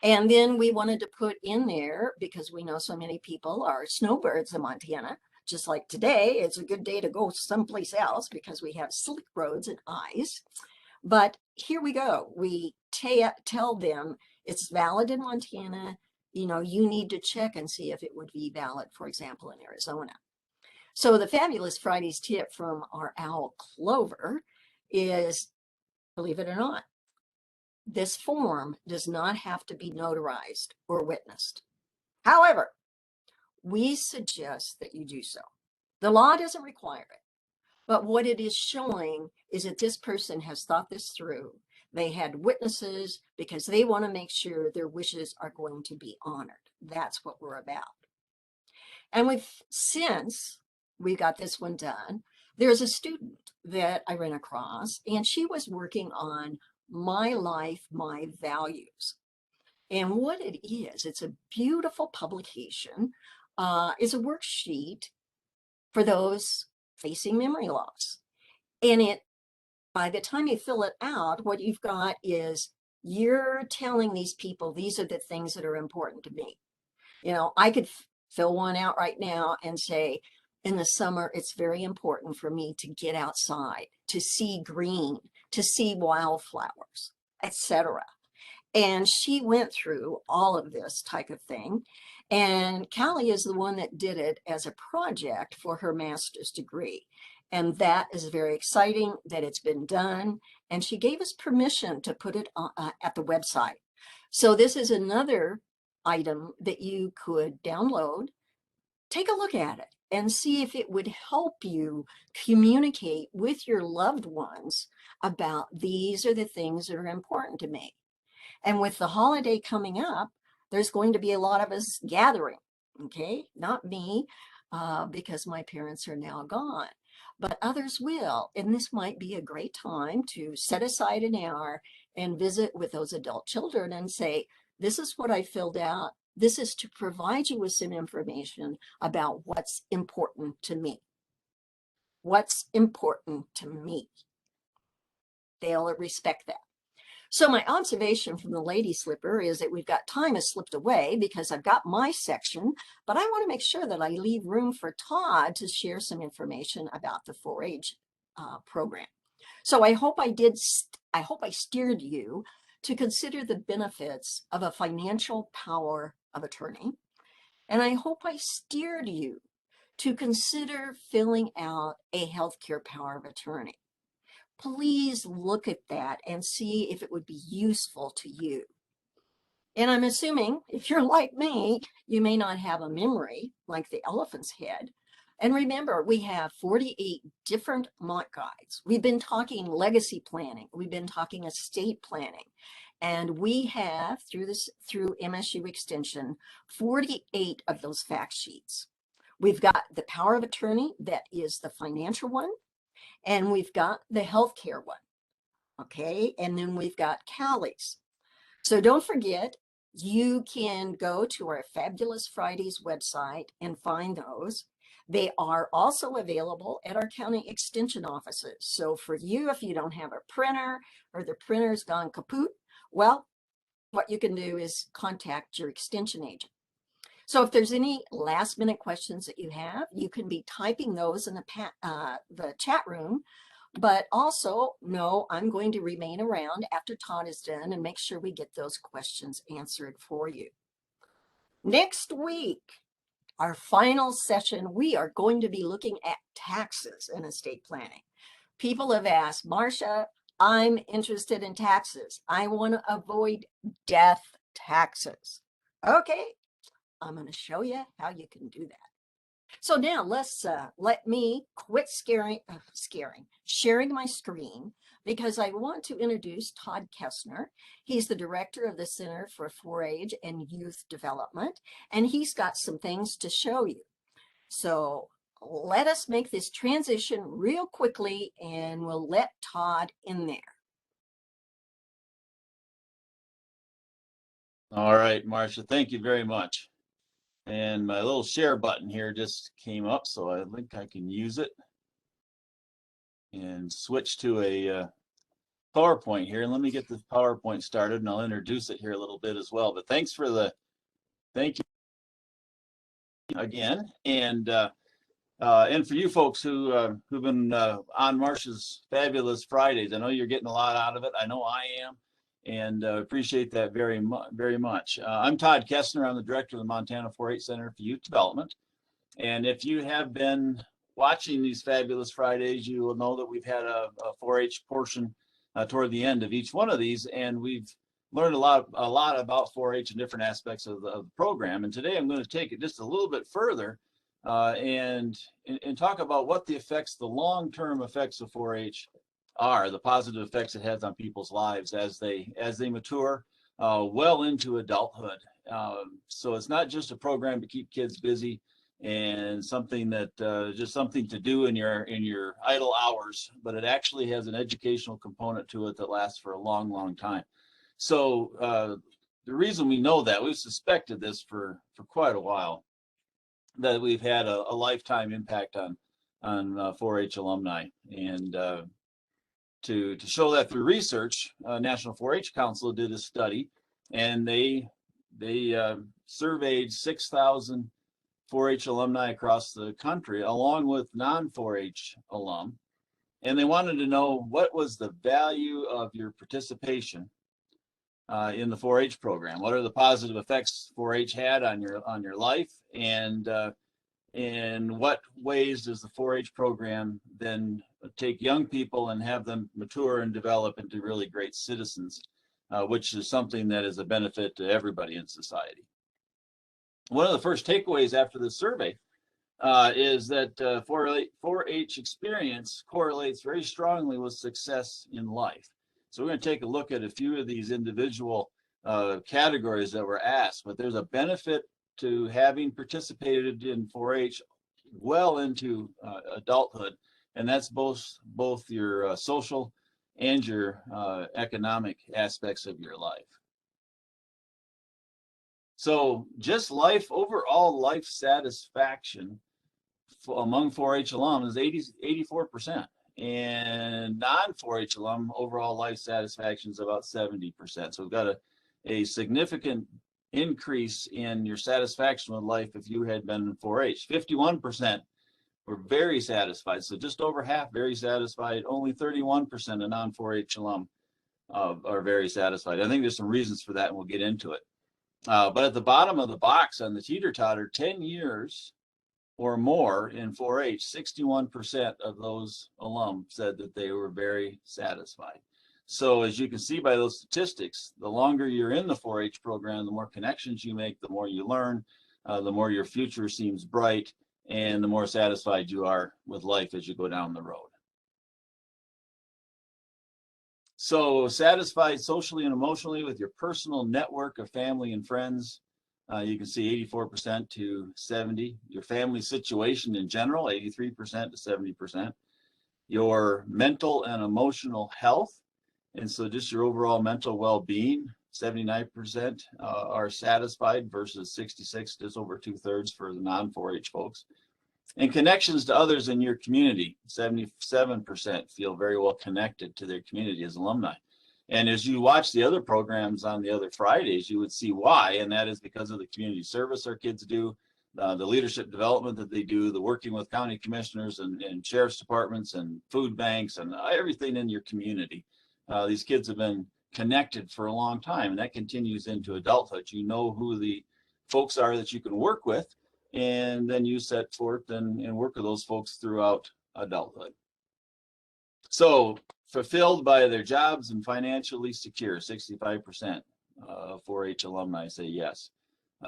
And then we wanted to put in there, because we know so many people are snowbirds in Montana, just like today, it's a good day to go someplace else because we have slick roads and ice. But here we go. We tell them it's valid in Montana. You know, you need to check and see if it would be valid, for example, in Arizona. So the Fabulous Fridays tip from our owl Clover is, believe it or not, this form does not have to be notarized or witnessed. However, we suggest that you do so. The law doesn't require it, but what it is showing is that this person has thought this through. They had witnesses because they want to make sure their wishes are going to be honored. That's what we're about. And since we got this one done, there's a student that I ran across, and she was working on My Life, My Values. And what it is, it's a beautiful publication. It's a worksheet for those facing memory loss. And by the time you fill it out, what you've got is you're telling these people, these are the things that are important to me. I could fill one out right now and say, in the summer, it's very important for me to get outside, to see green, to see wildflowers, etc. And she went through all of this type of thing. And Callie is the one that did it as a project for her master's degree. And that is very exciting that it's been done. And she gave us permission to put it at the website. So this is another item that you could download, take a look at it, and see if it would help you communicate with your loved ones about these are the things that are important to me. And with the holiday coming up, there's going to be a lot of us gathering, okay? Not me, because my parents are now gone, but others will. And this might be a great time to set aside an hour and visit with those adult children and say, this is what I filled out. This is to provide you with some information about what's important to me. What's important to me. They'll respect that. So my observation from the lady slipper is that we've got time has slipped away because I've got my section, but I want to make sure that I leave room for Todd to share some information about the 4-H program. So I hope I steered you to consider the benefits of a financial power of attorney. And I hope I steered you to consider filling out a healthcare power of attorney. Please look at that and see if it would be useful to you. And I'm assuming if you're like me, you may not have a memory like the elephant's head. And remember, we have 48 different Mont guides. We've been talking legacy planning. We've been talking estate planning. And we have, through MSU Extension, 48 of those fact sheets. We've got the power of attorney, that is the financial one. And we've got the healthcare one, okay? And then we've got Callie's. So don't forget, you can go to our Fabulous Fridays website and find those. They are also available at our county extension offices. So for you, if you don't have a printer or the printer's gone kaput, well, what you can do is contact your extension agent. So if there's any last minute questions that you have, you can be typing those in the chat room, but also know I'm going to remain around after Todd is done and make sure we get those questions answered for you. Next week, our final session, we are going to be looking at taxes and estate planning. People have asked, Marcia, I'm interested in taxes. I want to avoid death taxes. Okay, I'm going to show you how you can do that. So now let me quit sharing my screen, because I want to introduce Todd Kestner. He's the director of the Center for 4-H and Youth Development, and he's got some things to show you. So let us make this transition real quickly, and we'll let Todd in there. All right, Marcia, thank you very much. And my little share button here just came up, so I think I can use it and switch to a PowerPoint here. And let me get this PowerPoint started, and I'll introduce it here a little bit as well. But thank you again. And for you folks who've been on Marcia's Fabulous Fridays, I know you're getting a lot out of it. I know I am. And appreciate that very much. I'm Todd Kestner. I'm the director of the Montana 4-H Center for Youth Development. And if you have been watching these Fabulous Fridays, you will know that we've had a 4-H portion toward the end of each one of these, and we've learned a lot about 4-H and different aspects of the program. And today I'm going to take it just a little bit further and talk about what the long-term effects of 4-H are, the positive effects it has on people's lives as they mature well into adulthood. So it's not just a program to keep kids busy and something that just something to do in your idle hours, but it actually has an educational component to it that lasts for a long, long time. So the reason we know that, we've suspected this for quite a while, that we've had a lifetime impact on 4-H alumni. And to show that through research, National 4-H Council did a study, and they surveyed 6,000 4-H alumni across the country, along with non-4-H alum, and they wanted to know what was the value of your participation in the 4-H program. What are the positive effects 4-H had on your life, and in what ways does the 4-H program then take young people and have them mature and develop into really great citizens, which is something that is a benefit to everybody in society. One of the first takeaways after the survey is that 4-H experience correlates very strongly with success in life. So we're going to take a look at a few of these individual categories that were asked, but there's a benefit to having participated in 4-H well into adulthood, and that's both your social and your economic aspects of your life. So just overall life satisfaction among 4-H alum is 84%, and non-4-H alum overall life satisfaction is about 70%. So we've got a significant increase in your satisfaction with life if you had been in 4-H. 51% were very satisfied, so just over half very satisfied. Only 31% of non-4-H alum are very satisfied. I think there's some reasons for that, and we'll get into it. But at the bottom of the box on the teeter-totter, 10 years or more in 4-H, 61% of those alum said that they were very satisfied. So as you can see by those statistics, the longer you're in the 4-H program, the more connections you make, the more you learn, the more your future seems bright, and the more satisfied you are with life as you go down the road. So satisfied socially and emotionally with your personal network of family and friends, you can see 84% to 70%. Your family situation in general, 83% to 70%. Your mental and emotional health, and so just your overall mental well-being, 79% are satisfied versus 66%, just over 2/3 for the non-4-H folks. And connections to others in your community, 77% feel very well connected to their community as alumni. And as you watch the other programs on the other Fridays, you would see why, and that is because of the community service our kids do, the leadership development that they do, the working with county commissioners and sheriff's departments and food banks and everything in your community. These kids have been connected for a long time, and that continues into adulthood. You know who the folks are that you can work with, and then you set forth and work with those folks throughout adulthood. So fulfilled by their jobs and financially secure, 65% of 4-H alumni say yes.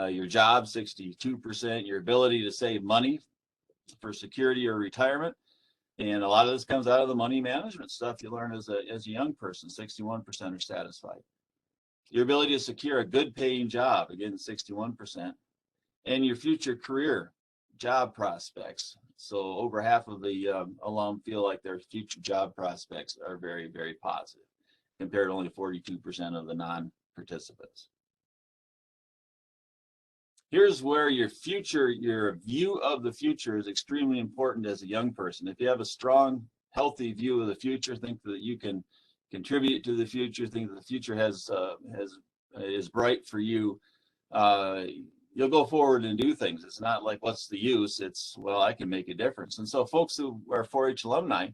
Your job, 62%. Your ability to save money for security or retirement. And a lot of this comes out of the money management stuff you learn as a young person. 61% are satisfied. Your ability to secure a good paying job, again, 61%. And your future career job prospects. So over half of the alum feel like their future job prospects are very, very positive, compared to only 42% of the non-participants. Here's where your view of the future is extremely important as a young person. If you have a strong, healthy view of the future, think that you can contribute to the future, think that the future is bright for you, you'll go forward and do things. It's not like, what's the use? It's, well, I can make a difference. And so folks who are 4-H alumni,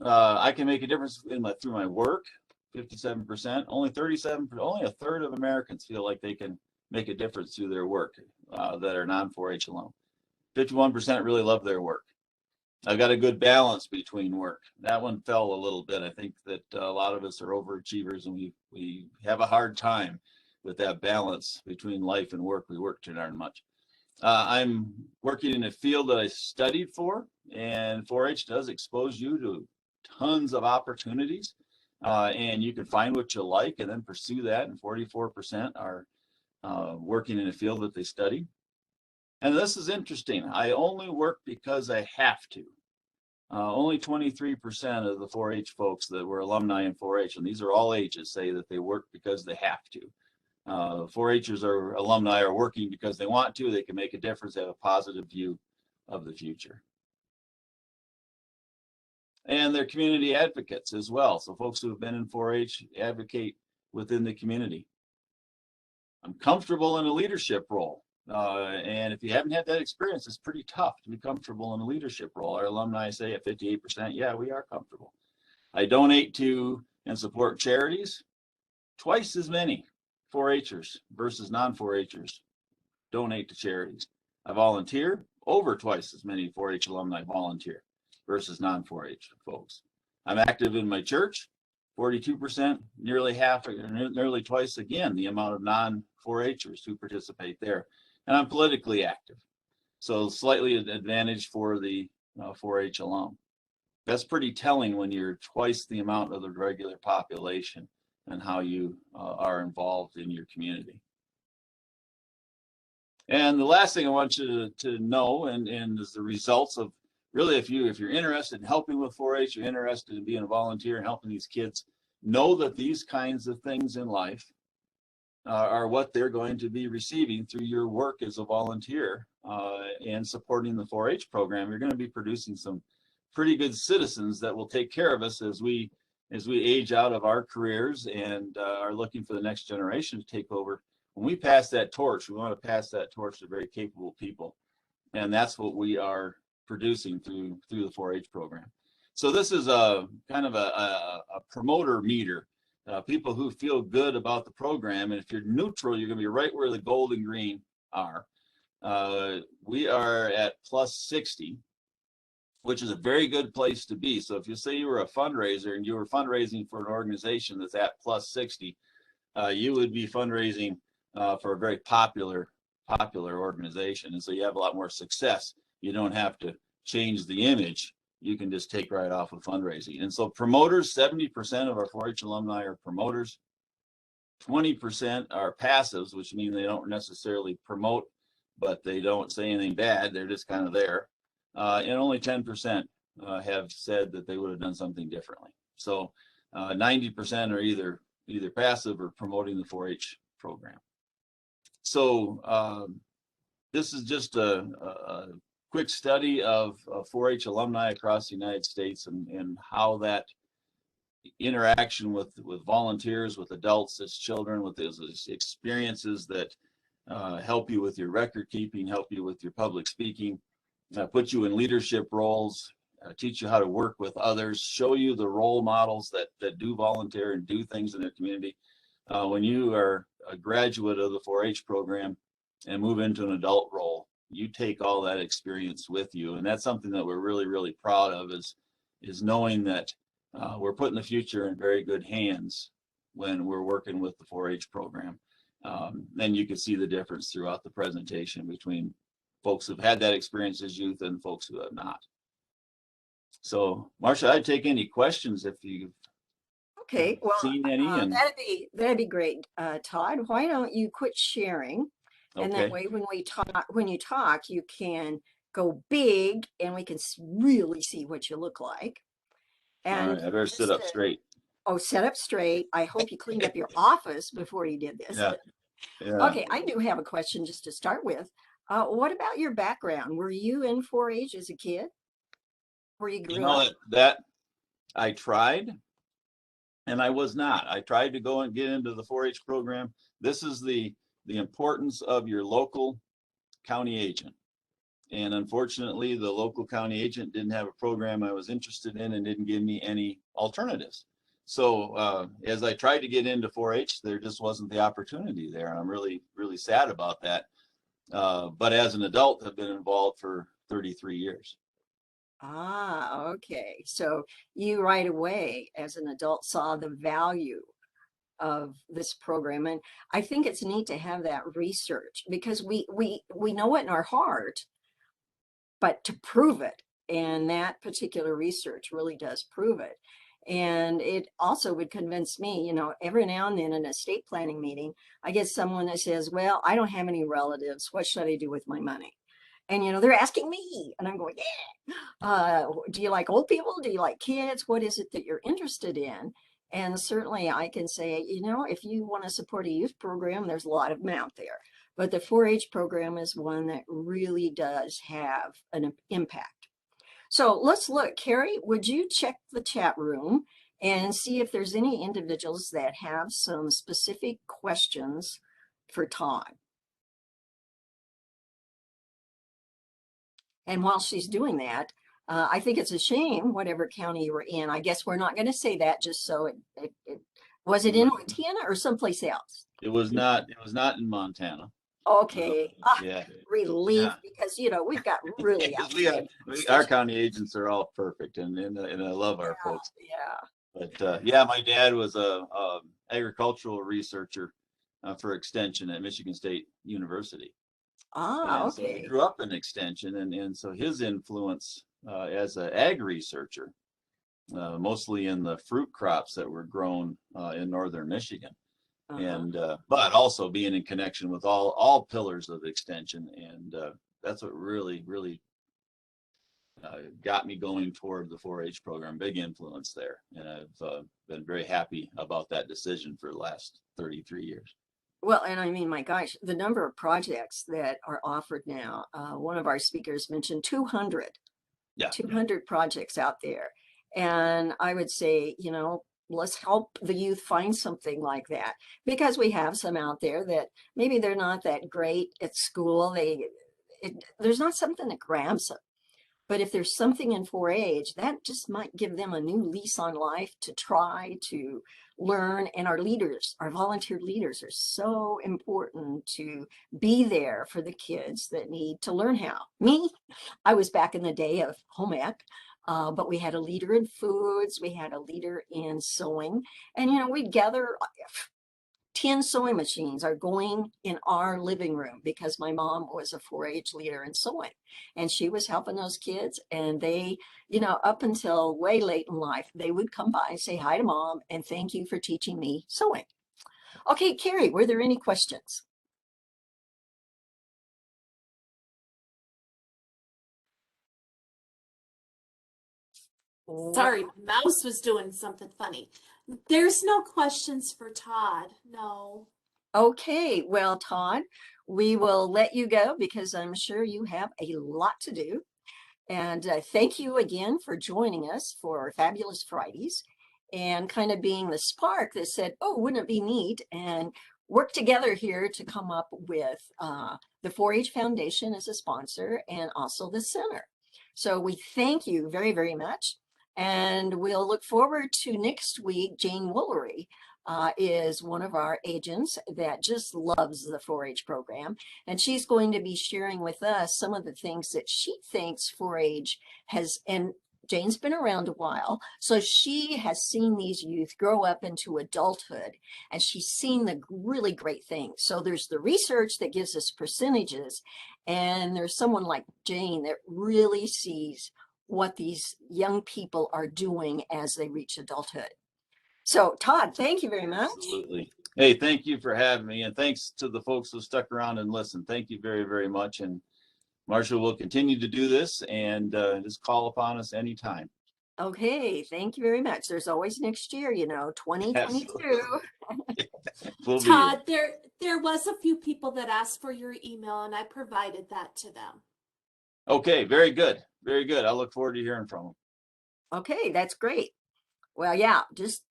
I can make a difference through my work, 57%. Only 1/3 of Americans feel like they can make a difference through their work that are non-4-H alum. 51% really love their work. I've got a good balance between work. That one fell a little bit. I think that a lot of us are overachievers, and we have a hard time with that balance between life and work. We work too darn much. I'm working in a field that I studied for, and 4-H does expose you to tons of opportunities, and you can find what you like and then pursue that. And 44% are working in a field that they study. And this is interesting. I only work because I have to. Only 23% of the 4-H folks that were alumni in 4-H, and these are all ages, say that they work because they have to. 4-Hers are alumni are working because they want to. They can make a difference. They have a positive view of the future. And they're community advocates as well. So folks who have been in 4-H advocate within the community. I'm comfortable in a leadership role. And if you haven't had that experience, it's pretty tough to be comfortable in a leadership role. Our alumni say at 58%, yeah, we are comfortable. I donate to and support charities. Twice as many 4-Hers versus non-4-Hers donate to charities. I volunteer. Over twice as many 4-H alumni volunteer versus non-4-H folks. I'm active in my church. 42%, nearly half, nearly twice again the amount of non-4-Hers who participate there. And I'm politically active, so slightly an advantage for the 4-H alum. That's pretty telling when you're twice the amount of the regular population and how you are involved in your community. And the last thing I want you to know, and is the results of really, if you're interested in helping with 4-H, you're interested in being a volunteer and helping these kids, know that these kinds of things in life are what they're going to be receiving through your work as a volunteer and supporting the 4-H program. You're going to be producing some pretty good citizens that will take care of us as we age out of our careers and are looking for the next generation to take over. When we pass that torch, we want to pass that torch to very capable people, and that's what we are producing through the 4-H program. So this is a kind of a promoter meter. People who feel good about the program, and if you're neutral, you're going to be right where the gold and green are. We are at plus 60, which is a very good place to be. So if you say you were a fundraiser and you were fundraising for an organization that's at plus 60, you would be fundraising for a very popular organization, and so you have a lot more success. You don't have to change the image. You can just take right off of fundraising. And so promoters, 70% of our 4-H alumni are promoters. 20% are passives, which mean they don't necessarily promote, but they don't say anything bad. They're just kind of there. And only 10% have said that they would have done something differently. So 90% are either passive or promoting the 4-H program. So this is just a quick study of 4-H alumni across the United States and how that interaction with volunteers, with adults as children, with those experiences that help you with your record keeping, help you with your public speaking, put you in leadership roles, teach you how to work with others, show you the role models that do volunteer and do things in their community. When you are a graduate of the 4-H program and move into an adult role, you take all that experience with you. And that's something that we're really, really proud of, is knowing that we're putting the future in very good hands when we're working with the 4-H program. And you can see the difference throughout the presentation between folks who've had that experience as youth and folks who have not. So, Marcia, I'd take any questions if you've seen any. And that'd be great, Todd. Why don't you quit sharing, and that way when you talk, you can go big, and we can really see what you look like. And all right, I better sit up straight. Oh, sit up straight. I hope you cleaned up your office before you did this. Yeah. Okay, I do have a question just to start with. What about your background? Were you in 4-H as a kid? Where you grew up? That I tried, and I was not. I tried to go and get into the 4-H program. This is the importance of your local county agent. And unfortunately, the local county agent didn't have a program I was interested in and didn't give me any alternatives. So as I tried to get into 4-H, there just wasn't the opportunity there. I'm really, really sad about that. But as an adult, I've been involved for 33 years. Ah, okay. So you right away as an adult saw the value of this program. And I think it's neat to have that research because we know it in our heart, but to prove it, and that particular research really does prove it. And it also would convince me, every now and then in a estate planning meeting, I get someone that says, well, I don't have any relatives. What should I do with my money? And, they're asking me, and I'm going, yeah. Do you like old people? Do you like kids? What is it that you're interested in? And certainly I can say, if you want to support a youth program, there's a lot of them out there. But the 4-H program is one that really does have an impact. So let's look. Carrie, would you check the chat room and see if there's any individuals that have some specific questions for Todd? And while she's doing that, I think it's a shame, whatever county you were in. I guess we're not going to say that just so was it in Montana or someplace else? It was not in Montana. Okay. Yeah. Relief, Yeah. because we've got really Our county agents are all perfect, and I love our folks. Yeah. But yeah, my dad was a agricultural researcher for extension at Michigan State University. Ah, And so he okay. grew up in extension, and so his influence as an ag researcher, mostly in the fruit crops that were grown in northern Michigan, and but also being in connection with all pillars of extension, and that's what really got me going toward the 4-H program. Big influence there, and I've been very happy about that decision for the last 33 years. Well, and I mean, my gosh, the number of projects that are offered now. One of our speakers mentioned 200. Yeah. 200 projects out there. And I would say, let's help the youth find something like that, because we have some out there that maybe they're not that great at school. There's not something that grabs them. But if there's something in 4-H, that just might give them a new lease on life to try to learn. And our leaders, our volunteer leaders, are so important to be there for the kids that need to learn how. Me, I was back in the day of home ec, but we had a leader in foods, we had a leader in sewing, and we'd gather 10 sewing machines are going in our living room because my mom was a 4-H leader in sewing, and she was helping those kids. And they, up until way late in life, they would come by and say hi to mom and thank you for teaching me sewing. Okay, Carrie, were there any questions? Sorry, my mouse was doing something funny. There's no questions for Todd. No. Okay, well, Todd, we will let you go because I'm sure you have a lot to do. And thank you again for joining us for Fabulous Fridays and kind of being the spark that said, oh, wouldn't it be neat? And work together here to come up with the 4-H Foundation as a sponsor and also the center. So we thank you very, very much. And we'll look forward to next week. Jane Woolery is one of our agents that just loves the 4-H program. And she's going to be sharing with us some of the things that she thinks 4-H has, and Jane's been around a while, so she has seen these youth grow up into adulthood, and she's seen the really great things. So there's the research that gives us percentages, and there's someone like Jane that really sees what these young people are doing as they reach adulthood. So Todd, thank you very much. Absolutely. Hey, thank you for having me, and thanks to the folks who stuck around and listened. Thank you very, very much. And Marcia will continue to do this, and just call upon us anytime. Okay, thank you very much. There's always next year, 2022. We'll be Todd, there was a few people that asked for your email, and I provided that to them. okay. Very good. Very good. I look forward to hearing from them. Okay, that's great. Well, yeah, just,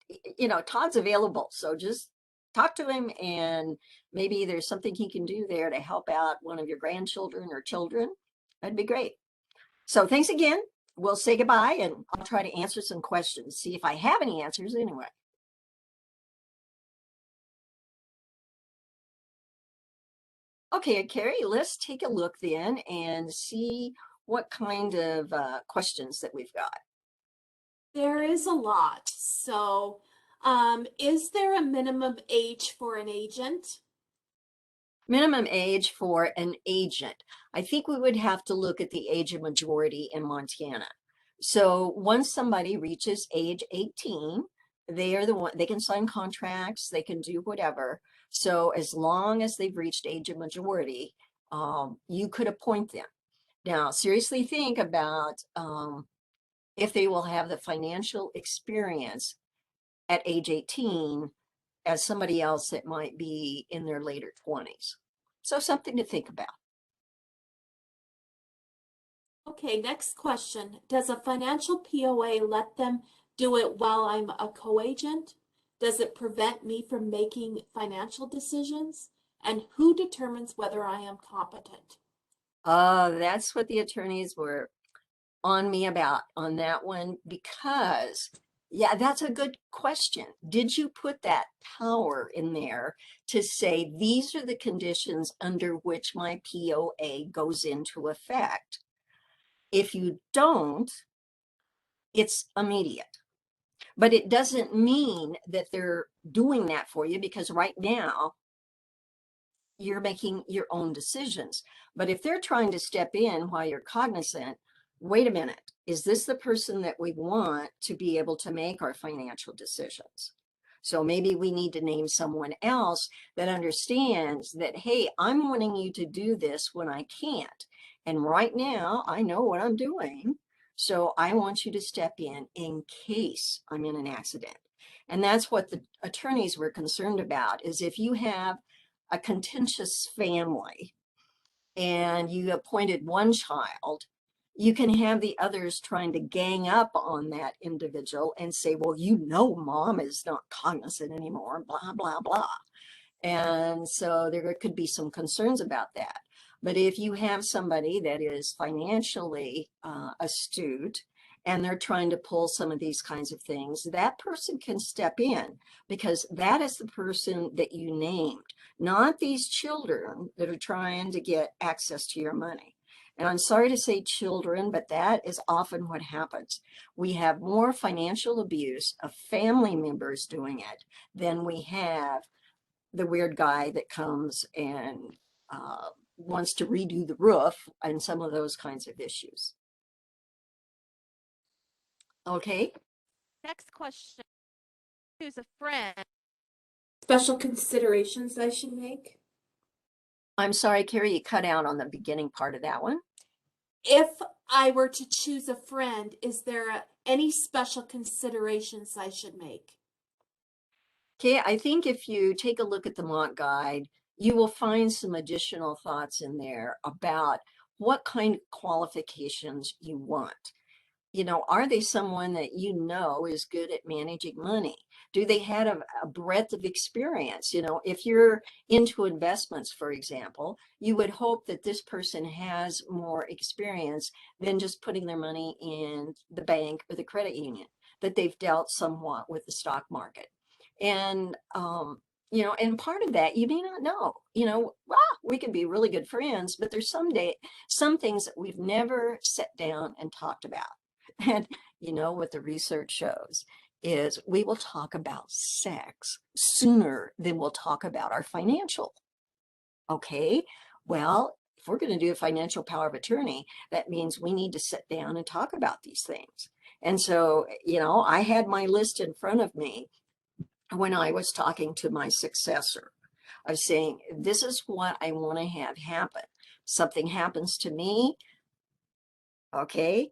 Todd's available. So just talk to him, and maybe there's something he can do there to help out one of your grandchildren or children. That'd be great. So thanks again. We'll say goodbye, and I'll try to answer some questions, see if I have any answers anyway. Okay, Carrie, let's take a look then and see what kind of questions that we've got. There is a lot. So, is there a minimum age for an agent? Minimum age for an agent. I think we would have to look at the age of majority in Montana. So once somebody reaches age 18, they are the one, they can sign contracts, they can do whatever. So as long as they've reached age of majority, you could appoint them. Now, seriously think about if they will have the financial experience at age 18 as somebody else that might be in their later 20s. So something to think about. Okay, next question. Does a financial POA let them do it while I'm a co-agent? Does it prevent me from making financial decisions? And who determines whether I am competent? That's what the attorneys were on me about on that one, because yeah, that's a good question. Did you put that power in there to say these are the conditions under which my POA goes into effect? If you don't, it's immediate. But it doesn't mean that they're doing that for you, because right now you're making your own decisions. But if they're trying to step in while you're cognizant, wait a minute, is this the person that we want to be able to make our financial decisions? So maybe we need to name someone else that understands that, hey, I'm wanting you to do this when I can't. And right now I know what I'm doing. So I want you to step in case I'm in an accident. And that's what the attorneys were concerned about, is if you have a contentious family and you appointed one child, you can have the others trying to gang up on that individual and say, well, you know, mom is not cognizant anymore, blah, blah, blah. And so there could be some concerns about that. But if you have somebody that is financially astute and they're trying to pull some of these kinds of things, that person can step in, because that is the person that you named, not these children that are trying to get access to your money. And I'm sorry to say children, but that is often what happens. We have more financial abuse of family members doing it than we have the weird guy that comes and wants to redo the roof and some of those kinds of issues. Okay. Next question. Who's a friend? Special considerations I should make? I'm sorry, Carrie, you cut out on the beginning part of that one. If I were to choose a friend, is there any special considerations I should make? Okay, I think if you take a look at the Mont Guide, you will find some additional thoughts in there about what kind of qualifications you want. You know, are they someone that you know is good at managing money? Do they have a breadth of experience? You know, if you're into investments, for example, you would hope that this person has more experience than just putting their money in the bank or the credit union, that they've dealt somewhat with the stock market. And, you know, and part of that you may not know, you know, we can be really good friends, but there's some things that we've never sat down and talked about. And you know what the research shows is we will talk about sex sooner than we'll talk about our financial. Okay, well, if we're going to do a financial power of attorney, that means we need to sit down and talk about these things. And so, you know, I had my list in front of me when I was talking to my successor of saying, this is what I want to have happen. Something happens to me. Okay,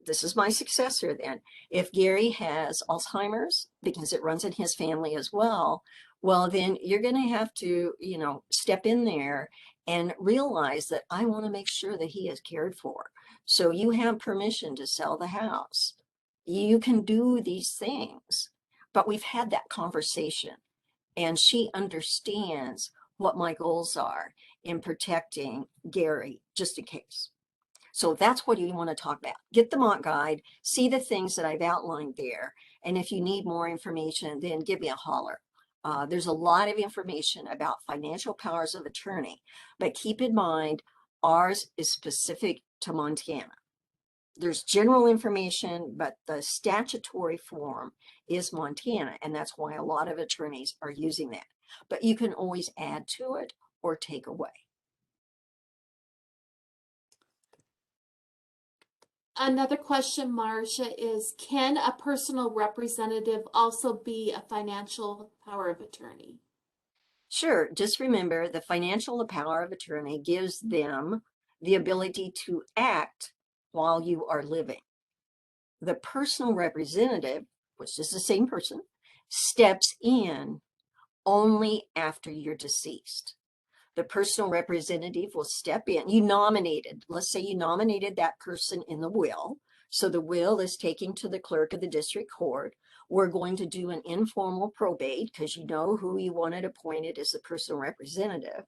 this is my successor then. If Gary has Alzheimer's, because it runs in his family as well, well, then you're going to have to, you know, step in there and realize that I want to make sure that he is cared for. So you have permission to sell the house. You can do these things. But we've had that conversation, and she understands what my goals are in protecting Gary, just in case. So that's what you want to talk about. Get the Mont Guide, see the things that I've outlined there. And if you need more information, then give me a holler. There's a lot of information about financial powers of attorney, but keep in mind, ours is specific to Montana. There's general information, but the statutory form is Montana, and that's why a lot of attorneys are using that. But you can always add to it or take away. Another question, Marcia, is can a personal representative also be a financial power of attorney? Sure, just remember the financial power of attorney gives them the ability to act while you are living. The personal representative, which is the same person, steps in only after you're deceased. The personal representative will step in. You nominated, let's say you nominated that person in the will. So the will is taken to the clerk of the district court. We're going to do an informal probate because you know who you wanted appointed as the personal representative.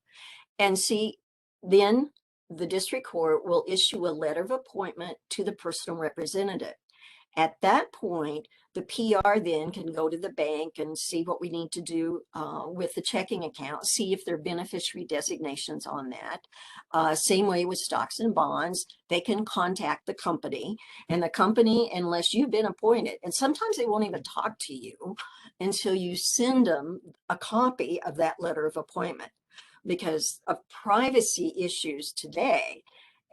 And see, then the district court will issue a letter of appointment to the personal representative. At that point, the PR then can go to the bank and see what we need to do with the checking account, see if there are beneficiary designations on that. Same way with stocks and bonds, they can contact the company, and the company, unless you've been appointed, and sometimes they won't even talk to you until you send them a copy of that letter of appointment because of privacy issues today.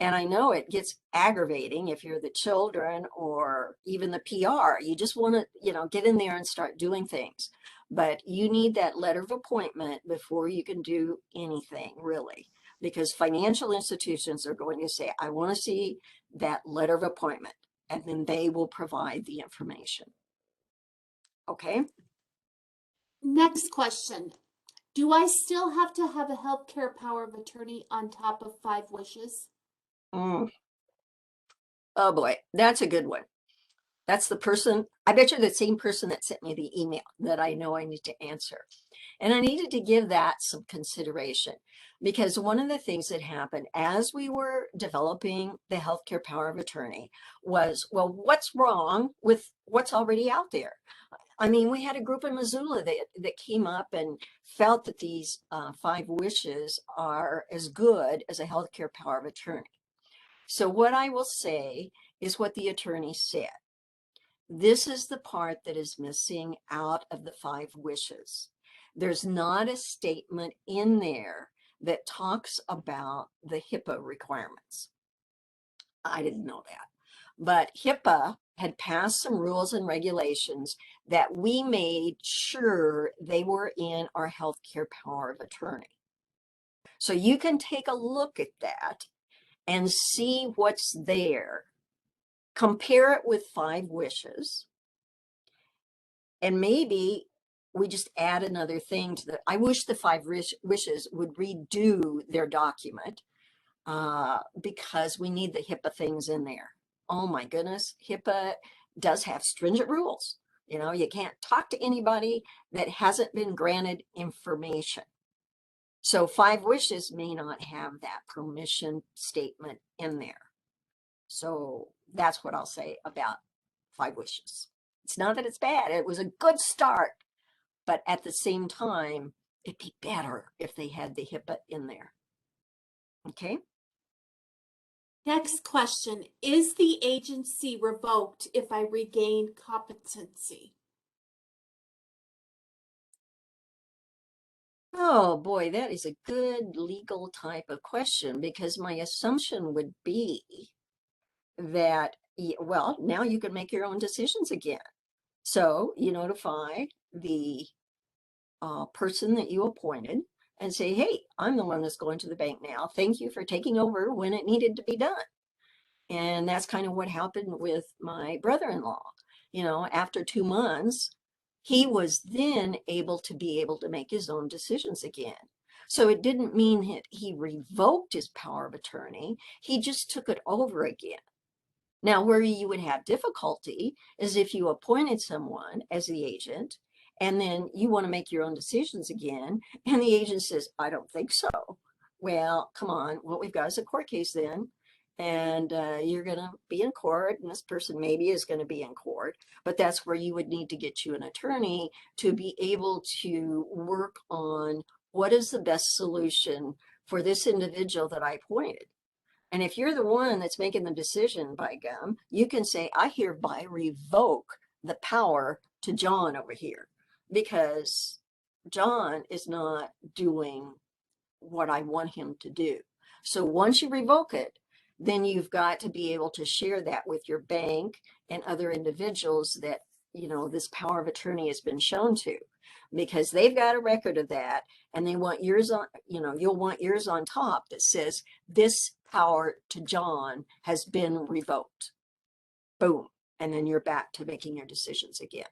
And I know it gets aggravating if you're the children or even the PR. You just want to, get in there and start doing things. But you need that letter of appointment before you can do anything, really, because financial institutions are going to say, I want to see that letter of appointment, and then they will provide the information. Okay. Next question. Do I still have to have a healthcare power of attorney on top of 5 wishes? Oh boy, that's a good one. That's the person, I bet you're the same person that sent me the email that I know I need to answer. And I needed to give that some consideration because one of the things that happened as we were developing the healthcare power of attorney was, well, what's wrong with what's already out there? I mean, we had a group in Missoula that came up and felt that these 5 wishes are as good as a healthcare power of attorney. So what I will say is what the attorney said. This is the part that is missing out of the 5 wishes. There's not a statement in there that talks about the HIPAA requirements. I didn't know that. But HIPAA had passed some rules and regulations that we made sure they were in our healthcare power of attorney. So you can take a look at that and see what's there. Compare it with 5 wishes. And maybe we just add another thing to the, I wish the 5 wishes would redo their document because we need the HIPAA things in there. Oh my goodness, HIPAA does have stringent rules. You can't talk to anybody that hasn't been granted information. So 5 wishes may not have that permission statement in there. So that's what I'll say about 5 wishes. It's not that it's bad. It was a good start, but at the same time, it'd be better if they had the HIPAA in there. Okay. Next question. Is the agency revoked if I regain competency? Oh boy, that is a good legal type of question because my assumption would be that, well, now you can make your own decisions again. So you notify the person that you appointed and say, hey, I'm the one that's going to the bank now. Thank you for taking over when it needed to be done. And that's kind of what happened with my brother-in-law. After 2 months, he was then able to make his own decisions again. So it didn't mean that he revoked his power of attorney. He just took it over again. Now, where you would have difficulty is if you appointed someone as the agent and then you want to make your own decisions again, and the agent says, I don't think so. Well, come on, what we've got is a court case then, and you're going to be in court, and this person maybe is going to be in court, but that's where you would need to get you an attorney to be able to work on what is the best solution for this individual that I appointed. And if you're the one that's making the decision, by gum, you can say, I hereby revoke the power to John over here because John is not doing what I want him to do. So once you revoke it, then you've got to be able to share that with your bank and other individuals that, you know, this power of attorney has been shown to, because they've got a record of that, and they want yours on, you know, you'll want yours on top that says this power to John has been revoked. Boom. And then you're back to making your decisions again.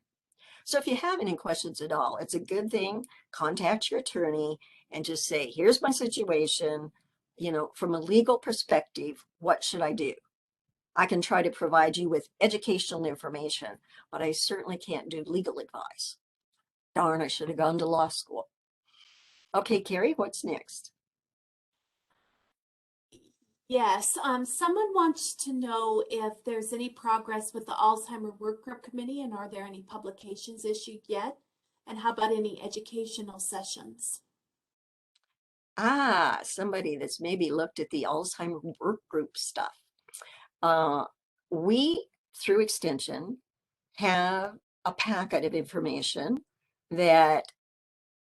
So if you have any questions at all, it's a good thing. Contact your attorney and just say, here's my situation. You know, from a legal perspective, what should I do? I can try to provide you with educational information, but I certainly can't do legal advice. Darn, I should have gone to law school. Okay, Carrie, what's next? Yes, someone wants to know if there's any progress with the Alzheimer Workgroup Committee, and are there any publications issued yet? And how about any educational sessions? Ah, somebody that's maybe looked at the Alzheimer work group stuff. We, through Extension, have a packet of information that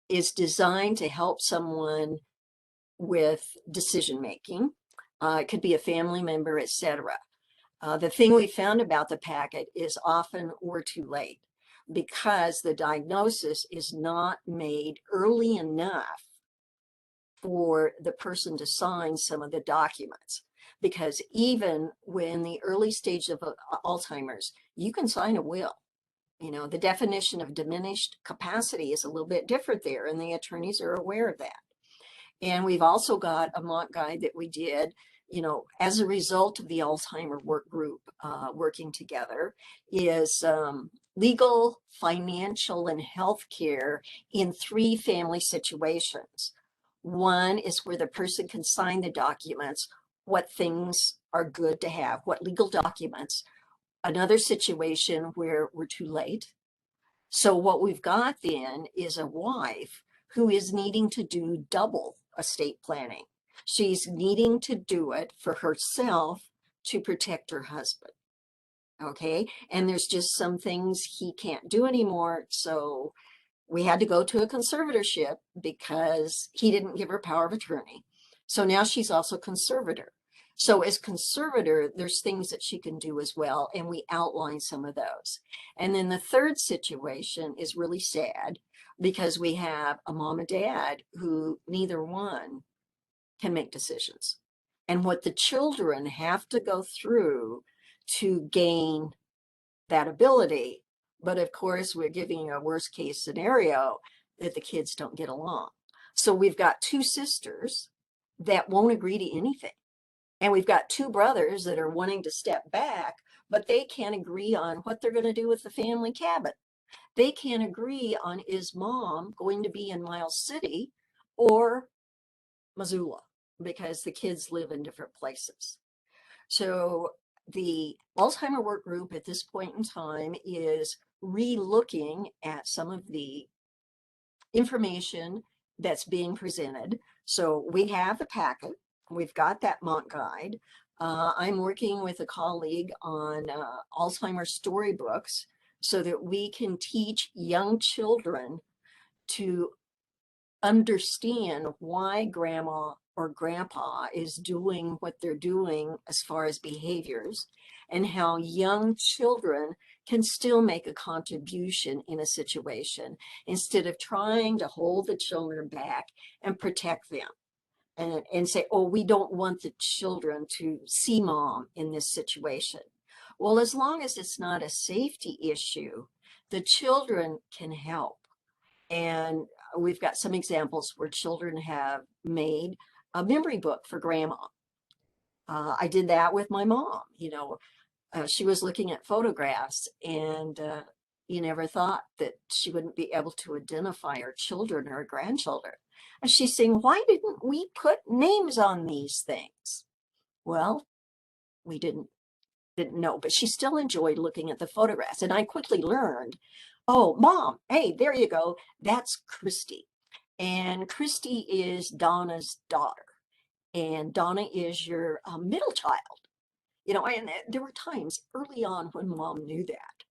is designed to help someone with decision making. It could be a family member, etc. The thing we found about the packet is often we're too late because the diagnosis is not made early enough for the person to sign some of the documents. Because even when the early stage of Alzheimer's, you can sign a will. You know, the definition of diminished capacity is a little bit different there, and the attorneys are aware of that. And we've also got a mock guide that we did, you know, as a result of the Alzheimer work group working together, is legal, financial, and healthcare in 3 family situations. One is where the person can sign the documents, what things are good to have, what legal documents. Another situation where we're too late. So what we've got then is a wife who is needing to do double estate planning. She's needing to do it for herself to protect her husband. Okay. And there's just some things he can't do anymore. So we had to go to a conservatorship because he didn't give her power of attorney. So now she's also conservator. So as conservator, there's things that she can do as well. And we outline some of those. And then the third situation is really sad because we have a mom and dad who neither one can make decisions. And what the children have to go through to gain that ability. But of course, we're giving a worst case scenario that the kids don't get along. So we've got 2 sisters that won't agree to anything. And we've got 2 brothers that are wanting to step back, but they can't agree on what they're going to do with the family cabin. They can't agree on, is mom going to be in Miles City or Missoula, because the kids live in different places. So the Alzheimer work group at this point in time is re-looking at some of the information that's being presented. So we have the packet, we've got that mock guide. I'm working with a colleague on Alzheimer's storybooks so that we can teach young children to understand why grandma or grandpa is doing what they're doing as far as behaviors, and how young children can still make a contribution in a situation instead of trying to hold the children back and protect them and say, oh, we don't want the children to see mom in this situation. Well, as long as it's not a safety issue, the children can help. And we've got some examples where children have made a memory book for grandma. I did that with my mom. You know, she was looking at photographs, and you never thought that she wouldn't be able to identify her children or her grandchildren. And she's saying, why didn't we put names on these things? Well, we didn't know, but she still enjoyed looking at the photographs. And I quickly learned, oh, mom, hey, there you go. That's Christy. And Christy is Donna's daughter. and Donna is your middle child. You know, and there were times early on when mom knew that.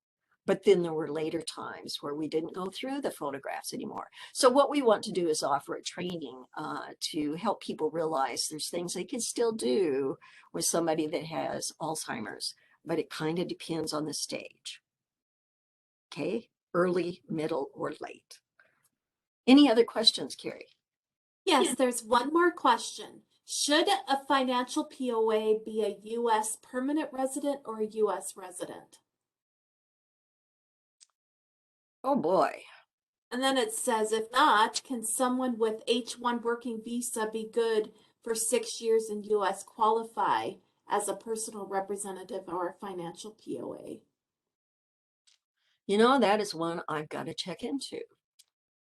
But then there were later times where we didn't go through the photographs anymore. So what we want to do is offer a training to help people realize there's things they can still do with somebody that has Alzheimer's, but it kind of depends on the stage. Okay, early, middle, or late. Any other questions, Carrie? Yes, there's one more question. Should a financial POA be a U.S. permanent resident or a U.S. resident? Oh boy. And then it says, if not, can someone with H-1 working visa be good for 6 years in U.S. qualify as a personal representative or a financial POA? You know, that is one I've got to check into.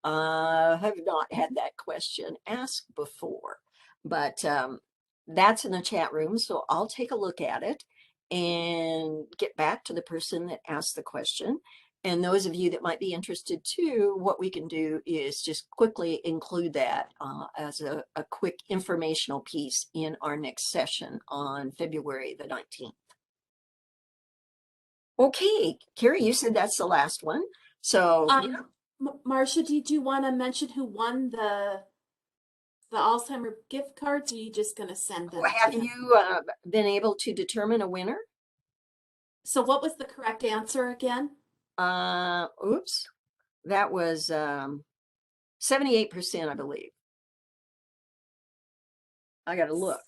Have not had that question asked before, but that's in the chat room. So I'll take a look at it and get back to the person that asked the question. And those of you that might be interested too, what we can do is just quickly include that as a quick informational piece in our next session on February the 19th. Okay, Carrie, you said that's the last one. So Marcia, did you want to mention who won the Alzheimer gift cards, or are you just going to send them? have you been able to determine a winner? So what was the correct answer again? Oops, that was 78%, I believe. I got to look.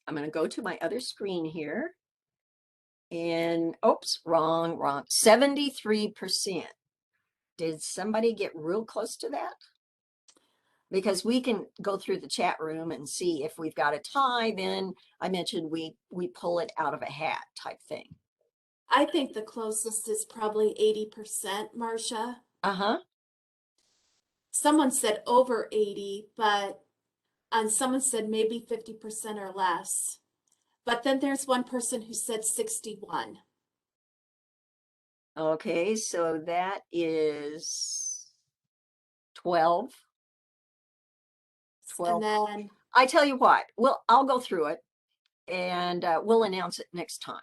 I'm going to go to my other screen here. And oops, wrong. 73%. Did somebody get real close to that? Because we can go through the chat room and see if we've got a tie. Then I mentioned we pull it out of a hat type thing. I think the closest is probably 80%, Marcia. Uh-huh. Someone said over 80, and someone said maybe 50% or less. But then there's one person who said 61. Okay, so that is 12. And then I tell you what, I'll go through it and we'll announce it next time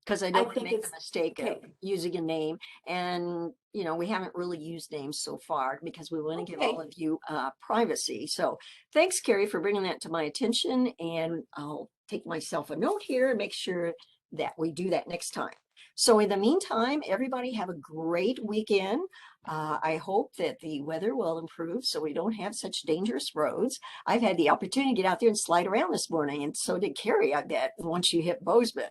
because I don't want to make the mistake of using a name. And, you know, we haven't really used names so far because we want to give all of you privacy. So thanks, Carrie, for bringing that to my attention. And I'll take myself a note here and make sure that we do that next time. So in the meantime, everybody have a great weekend. I hope that the weather will improve so we don't have such dangerous roads. I've had the opportunity to get out there and slide around this morning, and so did Carrie, I bet, once you hit Bozeman.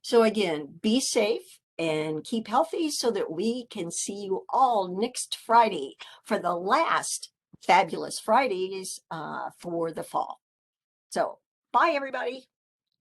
So again, be safe and keep healthy so that we can see you all next Friday for the last Fabulous Fridays for the fall. So bye, everybody.